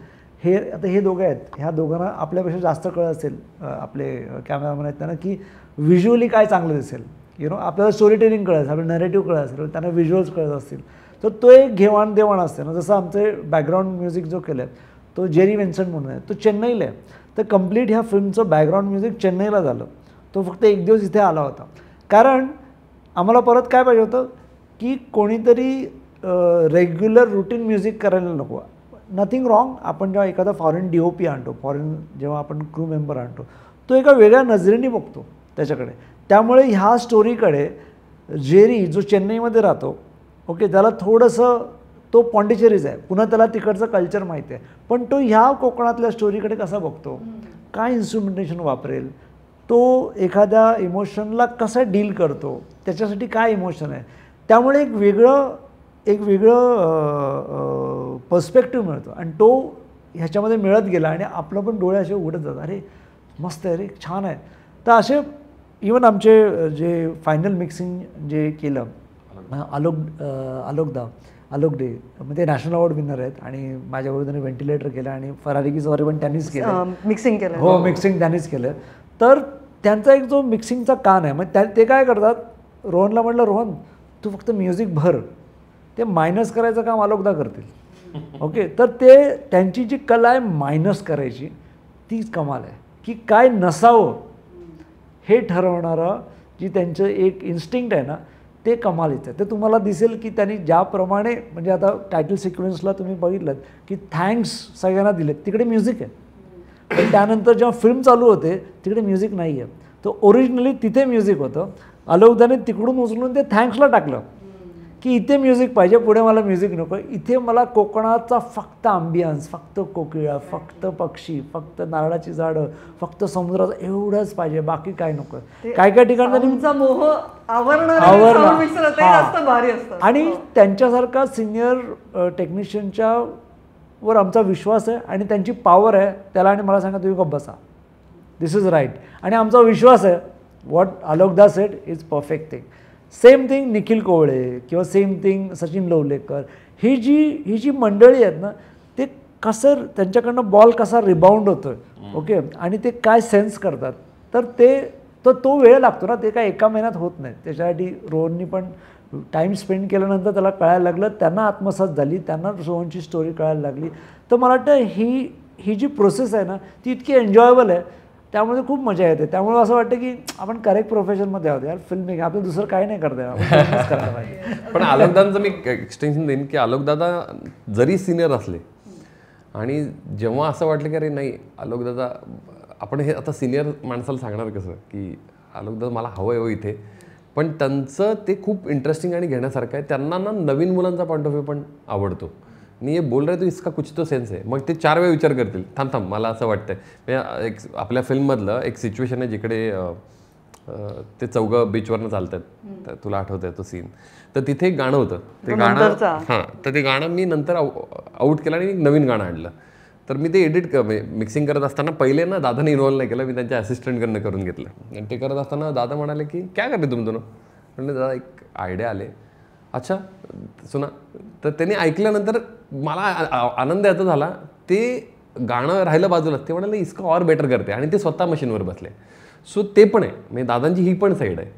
हे आता हे दोघं आहेत, ह्या दोघांना आपल्यापेक्षा जास्त कळत असेल, आपले कॅमेरामॅन आहेत त्यांना, की व्हिज्युअली काय चांगलं दिसेल. आपल्याला स्टोरी टेलिंग कळत असेल, आपल्याला नरेटिव्ह कळत असेल, त्यांना व्हिज्युअल्स कळत असतील. तर तो एक घेवाणदेवाण असते ना. जसं आमचे बॅकग्राऊंड म्युझिक जो केलं आहे तो जेरी विन्सेंट म्हणून आहे, तो चेन्नईला आहे. तर कम्प्लीट ह्या फिल्मचं बॅकग्राऊंड म्युझिक चेन्नईला झालं. तो फक्त 1 दिवस इथे आला होता, कारण आम्हाला परत काय पाहिजे होतं की कोणीतरी रेग्युलर रुटीन म्युझिक करायला नको. नथिंग रॉंग, आपण जेव्हा एखादा फॉरेन DOP आणतो, जेव्हा आपण क्रू मेंबर आणतो, तो एका वेगळ्या नजरेने बघतो त्याच्याकडे. त्यामुळे ह्या स्टोरीकडे जेरी जो चेन्नईमध्ये राहतो, ओके, त्याला थोडंसं, तो पॉंडिचेरीज आहे, पुन्हा त्याला तिकडचं कल्चर माहिती आहे, पण तो ह्या कोकणातल्या स्टोरीकडे कसा बघतो, काय इन्स्ट्रुमेंटेशन वापरेल, तो एखाद्या इमोशनला कसा डील करतो, त्याच्यासाठी काय इमोशन आहे, त्यामुळे एक वेगळं पर्स्पेक्टिव्ह मिळतो. आणि तो ह्याच्यामध्ये मिळत गेला आणि आपलं पण डोळे असे उघडत जातात, अरे मस्त आहे रे, छान आहे. तर असे इवन आमचे जे फायनल मिक्सिंग जे केलं, आलोक डे म्हणजे नॅशनल अवॉर्ड विनर आहेत आणि माझ्याबरोबर त्यांनी व्हेंटिलेटर केलं आणि फरारी की सवारी पण त्यांनीच केलं, मिक्सिंग केलं. हो, मिक्सिंग त्यांनीच केलं. तर त्यांचा एक जो मिक्सिंगचा कान आहे, मग ते काय करतात, रोहनला म्हटलं, रोहन तू फक्त म्युझिक भर, ते मायनस करायचं काम आलोकदा करतील. ओके, तर ते त्यांची जी कला आहे मायनस करायची, तीच कमाल आहे. की काय नसावं हे ठरवणारं जी त्यांचं एक इन्स्टिंक्ट आहे ना, ते कमालीचं आहे. ते तुम्हाला दिसेल की त्यांनी ज्याप्रमाणे, म्हणजे आता टायटल सिक्वेन्सला तुम्ही बघितलं की थँक्स सगळ्यांना दिलेत, तिकडे म्युझिक आहे. पण त्यानंतर जेव्हा फिल्म चालू होते तिकडे म्युझिक नाही आहे. तर ओरिजिनली तिथे म्युझिक होतं, आलोकदाने तिकडून उचलून ते थँक्सला टाकलं की इथे म्युझिक पाहिजे, पुढे मला म्युझिक नको, इथे मला कोकणाचा फक्त आंबियन्स, फक्त कोकिळा, फक्त पक्षी, फक्त नारळाची झाडं, फक्त समुद्राचं एवढंच पाहिजे, बाकी काय नको. काय काय ठिकाणी मोह भारी असतं. आणि त्यांच्यासारखा सिनियर टेक्निशियनच्या वर आमचा विश्वास आहे आणि त्यांची पॉवर आहे. त्याला आणि मला सांगा, तुम्ही गप्प बसा, दिस इज राईट. आणि आमचा विश्वास आहे, what Alokda said is perfect thing. Same thing Nikhil Kowale किंवा सेम थिंग सचिन लवलेकर, ही जी मंडळी आहेत ना, ते कसं त्यांच्याकडनं बॉल कसा रिबाउंड होतो आहे, ओके, आणि ते काय सेन्स करतात. तर तो वेळ लागतो ना, ते काय एका महिन्यात होत नाही. त्याच्यासाठी रोहननी पण टाईम स्पेंड केल्यानंतर त्याला कळायला लागलं, त्यांना आत्मसात झाली, त्यांना रोहनची स्टोरी कळायला लागली. तर मला वाटतं ही जी प्रोसेस आहे ना, ती इतकी एन्जॉयबल आहे, त्यामुळे खूप मजा येते. त्यामुळे असं वाटतं की आपण करेक्ट प्रोफेशनमध्ये आहोत यार, फिल्म मेकिंग, आपलं दुसरं काही नाही करता करायला पाहिजे. पण आलोकदादांचं मी एक्सटेन्शन देईन की आलोकदादा जरी सिनियर असले आणि जेव्हा असं वाटलं की अरे नाही आलोकदादा, आपण हे आता सिनियर माणसाला सांगणार कसं की आलोकदादा मला हवं आहे हो इथे, पण त्यांचं ते खूप इंटरेस्टिंग आणि घेण्यासारखं आहे. त्यांना ना नवीन मुलांचा पॉईंट ऑफ व्ह्यू पण आवडतो. मी हे बोल रहे तो इसका कुछ तो सेन्स आहे. मग ते 4 वेळा विचार करतील, थांब मला असं वाटतंय. म्हणजे एक आपल्या फिल्ममधलं एक सिच्युएशन आहे जिकडे ते चौघं बीचवरनं चालतात, तुला आठवतंय तो सीन. तर तिथे एक गाणं होतं, ते गाणं, हां, तर ते गाणं मी नंतर आऊट केलं आणि नवीन गाणं आणलं. तर मी ते एडिट मिक्सिंग करत असताना पहिले ना दादाने इन्व्हॉल्व नाही केलं, मी त्यांच्या असिस्टंटकडनं करून घेतलं. आणि ते करत असताना दादा म्हणाले की क्या करते तुम दोनों. म्हणजे दादा एक आयडिया आले, अच्छा सुना. तर त्यांनी ऐकल्यानंतर मला आनंद याचा झाला. ते गाणं राहिलं बाजूला, ते म्हणाले इसका और बेटर करते, आणि ते स्वतः मशीनवर बसले. सो ते पण आहे, म्हणजे दादांची ही पण साईड आहे.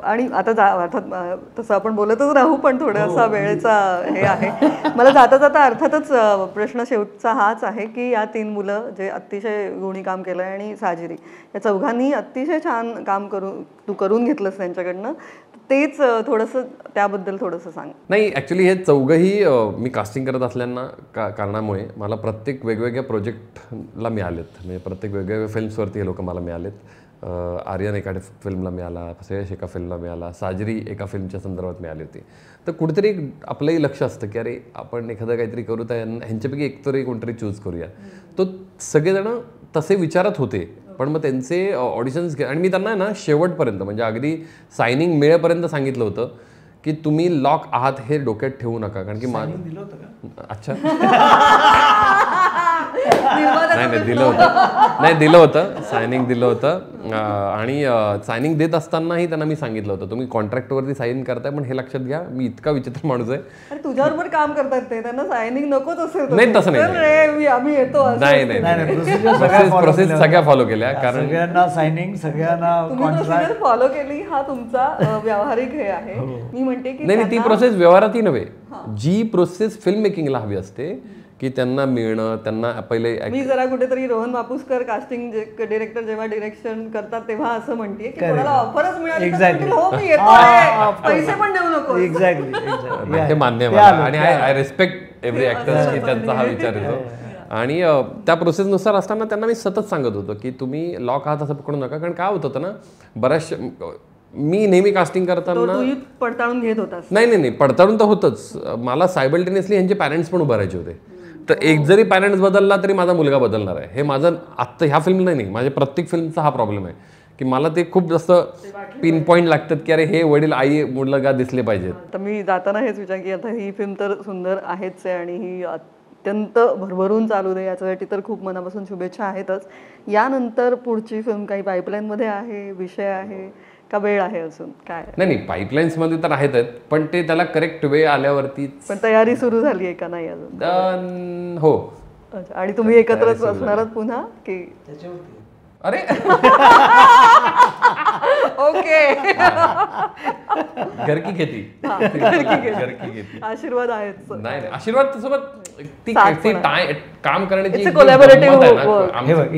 आणि आता अर्थात तसं आपण बोलतच राहू, पण थोडासा वेळेचा हे आहे. मला जाता जाता अर्थातच प्रश्न शेवटचा हाच आहे की या 3 मुलं जे अतिशय गुणी काम केलं आणि साजिरी, या चौघांनी अतिशय छान काम तू करून घेतलंस त्यांच्याकडनं. तेच थोडंसं त्याबद्दल थोडंसं सांग. नाही, ॲक्च्युली हे चौघंही मी कास्टिंग करत असल्यानं कारणामुळे मला प्रत्येक वेगवेगळ्या प्रोजेक्टला मिळालेत. म्हणजे प्रत्येक वेगवेगळ्या फिल्म्सवरती हे लोक मला मिळालेत. आर्यन एका फिल्मला मिळाला, श्रेयश एका फिल्मला मिळाला, साजरी एका फिल्मच्या संदर्भात मिळाली होती. तर कुठेतरी एक आपलंही लक्ष असतं की अरे आपण एखादं काहीतरी करू तर ह्यांच्यापैकी एकतरी कोणतरी चूज करूया. तो सगळेजण तसे विचारत होते, पण मग त्यांचे ऑडिशन्स आणि मी त्यांना ना शेवटपर्यंत म्हणजे अगदी सायनिंग मिळेपर्यंत सांगितलं होतं की तुम्ही लॉक आहात हे डोक्यात ठेवू नका. कारण की दिलं होतं का? अच्छा नाही दिलं होतं सायनिंग दिलं होतं. आणि सायनिंग देत असतानाही त्यांना मी सांगितलं होतं तुम्ही कॉन्ट्रॅक्टवरती साईन करताय, पण हे लक्षात घ्या मी इतका विचित्र माणूस आहे. अरे तुझ्याबरोबर काम करतात ते, त्यांना सायनिंग नकोच असेल. नाही तसं नाही, आम्ही येतो नाही प्रोसेस सगळ्या फॉलो केल्या. कारण सगळ्यांना सायनिंग, सगळ्यांना प्रोसिजर फॉलो केली. हा तुमचा व्यावहारिक हे आहे. मी म्हणते की नाही ती प्रोसेस व्यवहारातही नव्हे, जी प्रोसेस फिल्म मेकिंगला हवी असते की त्यांना मिळणं, त्यांना पहिले मी जरा कुठेतरी रोहन मापुसकर कास्टिंग डिरेक्टर जेव्हा डिरेक्शन करतात तेव्हा असं म्हणते की कोणाला ऑफरच मिळाली तर हो मी येतो पैसे पण देऊ नको. एक्झॅक्टली हे मान्य आहे मला आणि आय रिस्पेक्ट एव्हरी ॲक्टर की त्यांचा हा विचार येतो. आणि त्या प्रोसेसनुसार असताना त्यांना मी सतत सांगत होतो की तुम्ही लॉक आहात असं पकडू नका. कारण काय होत होतं ना, बऱ्याचशा मी नेहमी कास्टिंग करताना पडताळून घेत होतास. नाही पडताळून तर होतच. मला सायमल्टेनियसली यांचे पॅरेंट्स पण उभं राहायचे होते. तर एक जरी पॅरेंट्स बदलला तरी माझा मुलगा बदलणार आहे. हे माझं आत्ता ह्या फिल्मला नाही, माझ्या प्रत्येक फिल्मचा हा प्रॉब्लेम आहे की मला ते खूप जास्त पिन पॉईंट लागतात की अरे हे वडील आई मुलगा दिसले पाहिजेत. तर मी जाताना हेच विचार की आता ही फिल्म तर सुंदर आहेच आहे आणि ही अत्यंत भरभरून चालू दे याच्यासाठी तर खूप मनापासून शुभेच्छा आहेतच. यानंतर पुढची फिल्म काही पाईपलाईनमध्ये आहे, विषय आहे का वेळ आहे अजून काय? नाही पाईपलाईन्स मध्ये तर आहेत, पण ते त्याला करेक्ट वे आल्यावरती. पण तयारी सुरू झाली आहे का नाही अजून? हो. आणि तुम्ही एकत्रच असणारच पुन्हा की? अरे ओके. घर की खेती. आशीर्वाद आहेत. नाही आशीर्वाद सोबत ती काम करण्याची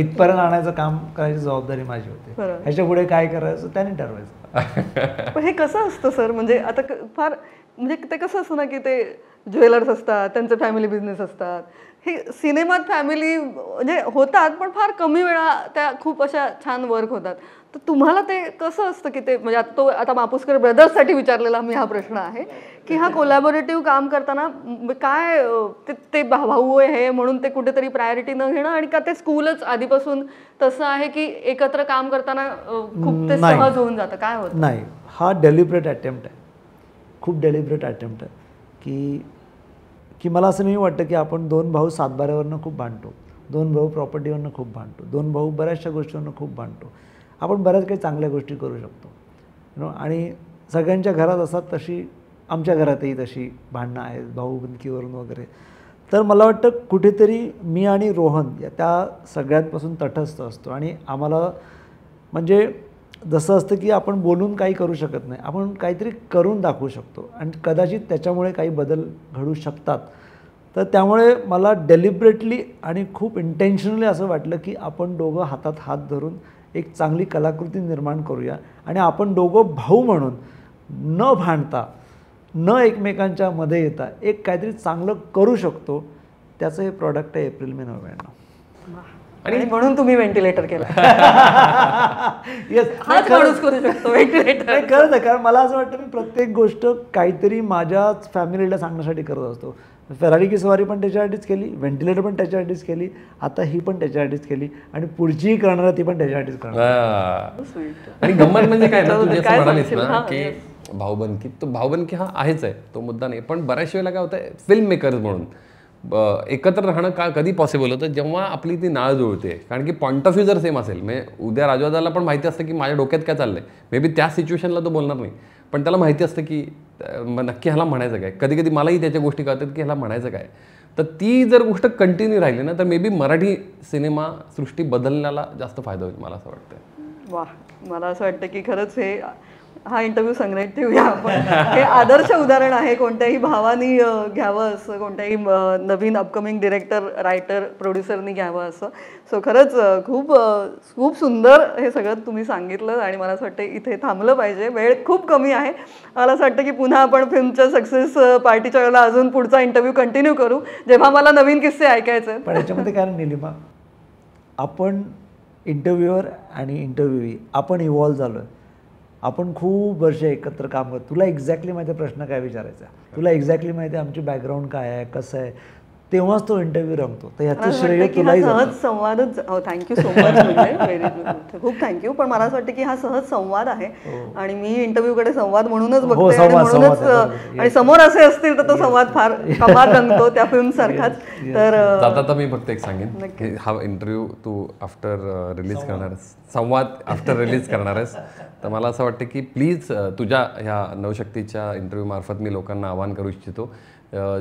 इथपर्यंत आणायचं काम करायची जबाबदारी माझी होती. ह्याच्या पुढे काय करायचं त्याने ठरवायचं. पण हे कसं असतं सर, म्हणजे आता फार म्हणजे ते कसं असतं ना की ते ज्वेलर्स असतात, त्यांचे फॅमिली बिझनेस असतात. हे सिनेमात फॅमिली म्हणजे होतात पण फार कमी वेळा त्या खूप अशा छान वर्क होतात. तर तुम्हाला ते कसं असतं की ते म्हणजे आता मापुसकर ब्रदर्ससाठी विचारलेला मी हा प्रश्न आहे की हा कोलॅबोरेटिव्ह काम करताना काय ते भाऊ आहे म्हणून ते कुठेतरी प्रायोरिटी न घेणं, आणि का ते स्कूलच आधीपासून तसं आहे की एकत्र काम करताना खूप ते सहज होऊन जातं? काय होतं? नाही, हा डेलिब्रेट अटेम्प्ट आहे, खूप डेलिब्रेट अटेम्प्ट आहे की मला असं नाही वाटतं की आपण दोन भाऊ सातबाऱ्यावरनं खूप भांडतो, दोन भाऊ प्रॉपर्टीवरनं खूप भांडतो, दोन भाऊ बऱ्याचशा गोष्टीवरनं खूप भांडतो. आपण बऱ्याच काही चांगल्या गोष्टी करू शकतो आणि सगळ्यांच्या घरात असतात तशी आमच्या घरातही तशी भांडणं आहेत भाऊबंदकीवरून वगैरे. तर मला वाटतं कुठेतरी मी आणि रोहन या त्या सगळ्यांपासून तटस्थ असतो आणि आम्हाला म्हणजे जसं असतं की आपण बोलून काही करू शकत नाही, आपण काहीतरी करून दाखवू शकतो आणि कदाचित त्याच्यामुळे काही बदल घडू शकतात. तर त्यामुळे मला डेलिब्रेटली आणि खूप इंटेन्शनली असं वाटलं की आपण दोघं हातात हात धरून एक चांगली कलाकृती निर्माण करूया आणि आपण दोघं भाऊ म्हणून न भांडता न एकमेकांच्या मध्ये येता एक काहीतरी चांगलं करू शकतो. त्याचं हे प्रॉडक्ट आहे एप्रिल मे 99. आणि म्हणून तुम्ही व्हेंटिलेटर केलं. येस, हाच माणूस करू शकतो व्हेंटिलेटर. नाही खरंच आहे, कारण मला असं वाटतं मी प्रत्येक गोष्ट काहीतरी माझ्याच फॅमिलीला सांगण्यासाठी करत असतो. फेरारी की सवारी पण त्याच्यासाठीच केली, व्हेंटिलेटर पण त्याच्यासाठीच केली, आता ही पण त्याच्यासाठीच केली आणि पुढचीही करणार ती पण त्याच्यासाठीच करणार. आणि गंमत म्हणजे काय ना, तू जसं म्हणालीस ना की भाऊबंदकी, तो भाऊबंदकी हा आहेच आहे, तो मुद्दा नाही. पण बऱ्याच वेळेला काय होतं फिल्म मेकर्स म्हणून एकत्र राहणं कधी पॉसिबल होतं जेव्हा आपली ती नाळ जुळते. कारण की पॉईंट ऑफ व्ह्यू जर सेम असेल, म्हणजे उद्या राजवादाला पण माहिती असतं की माझ्या डोक्यात काय चाललंय, मे बी त्या सिच्युएशनला तो बोलणार नाही, पण त्याला माहिती असतं की नक्की ह्याला म्हणायचं काय. कधी कधी मलाही त्याच्या गोष्टी कळतात की ह्याला म्हणायचं काय. तर ती जर गोष्ट कंटिन्यू राहिली ना तर मे बी मराठी सिनेमा सृष्टी बदलण्याला जास्त फायदा होईल, मला असं वाटतं. वा, मला असं वाटतं की खरंच हे हा इंटरव्ह्यू संग्रहित ठेवूया आपण. हे आदर्श उदाहरण आहे कोणत्याही भावानी घ्यावं असं, कोणत्याही नवीन अपकमिंग डिरेक्टर, रायटर, प्रोड्युसरनी घ्यावं असं. सो खरंच खूप खूप सुंदर हे सगळं तुम्ही सांगितलं आणि मला असं वाटतं इथे थांबलं पाहिजे. वेळ खूप कमी आहे. मला असं वाटतं की पुन्हा आपण फिल्मच्या सक्सेस पार्टीच्या वेळेला अजून पुढचा इंटरव्ह्यू कंटिन्यू करू, जेव्हा मला नवीन किस्से ऐकायचे आहेत. पण याच्यामध्ये काय निलिमा, आपण इंटरव्ह्युअर आणि इंटरव्ह्यूई आपण इव्हॉल्व झालो आहे. आपण खूप वर्ष एकत्र काम करतो. तुला एक्झॅक्टली माहिती आहे प्रश्न काय विचारायचा, तुला एक्झॅक्टली माहिती आहे आमची बॅकग्राऊंड काय आहे, कसं आहे, तेव्हाच तो इंटरव्ह्यू रंगतो. तर ह्याचं श्रेय तुलाही सहज संवादच. Thank you so much. व्हेरी खूप थँक्यू. पण मला असं वाटतं की हा सहज संवाद आहे आणि मी इंटरव्ह्यूकडे संवाद म्हणूनच बघते आणि म्हणूनच, आणि समोर असे असतील तर तो संवाद फार कमाल रंगतो त्या फिल्म सारखाच. तर आता मी फक्त एक सांगेन, हा इंटरव्ह्यू तू आफ्टर रिलीज करणार आहेस, संवाद आफ्टर रिलीज करणार आहेस, तर मला असं वाटतं की प्लीज तुझ्या ह्या नवशक्तीच्या इंटरव्ह्यू मार्फत मी लोकांना आवाहन करू इच्छितो,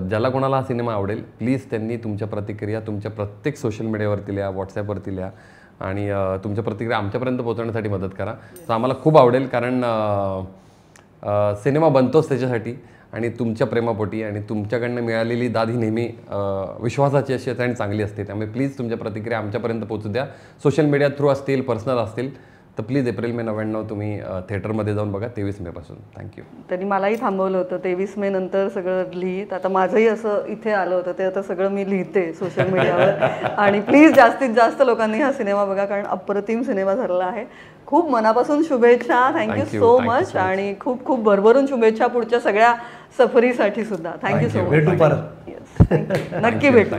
ज्याला कोणाला हा सिनेमा आवडेल प्लीज त्यांनी तुमच्या प्रतिक्रिया तुमच्या प्रत्येक सोशल मीडियावरती लिहा, व्हॉट्सॲपवरती लिहा आणि तुमच्या प्रतिक्रिया आमच्यापर्यंत पोहोचवण्यासाठी मदत करा. तर आम्हाला खूप आवडेल, कारण सिनेमा बनतोच त्याच्यासाठी आणि तुमच्या प्रेमापोटी, आणि तुमच्याकडनं मिळालेली दाद ही नेहमी विश्वासाची अशी आणि चांगली असते. त्यामुळे प्लीज तुमच्या प्रतिक्रिया आमच्यापर्यंत पोहोचू द्या. सोशल मीडिया थ्रू असतील, पर्सनल असतील, तर प्लीज एप्रिल मे 99 तुम्ही थिएटरमध्ये जाऊन बघा 23 मे पासून. थँक्यू. त्यांनी मलाही थांबवलं होतं 23 मे नंतर सगळं लिहित. आता माझंही असं इथे आलं होतं, ते आता सगळं मी लिहिते सोशल मीडियावर. आणि प्लीज जास्तीत जास्त लोकांनी हा सिनेमा बघा, कारण अप्रतिम सिनेमा ठरला आहे. खूप मनापासून शुभेच्छा. Thank you so much. आणि खूप खूप भरभरून शुभेच्छा पुढच्या सगळ्या सफरीसाठी सुद्धा. Thank you so much. भेटू परत. नक्की भेटू.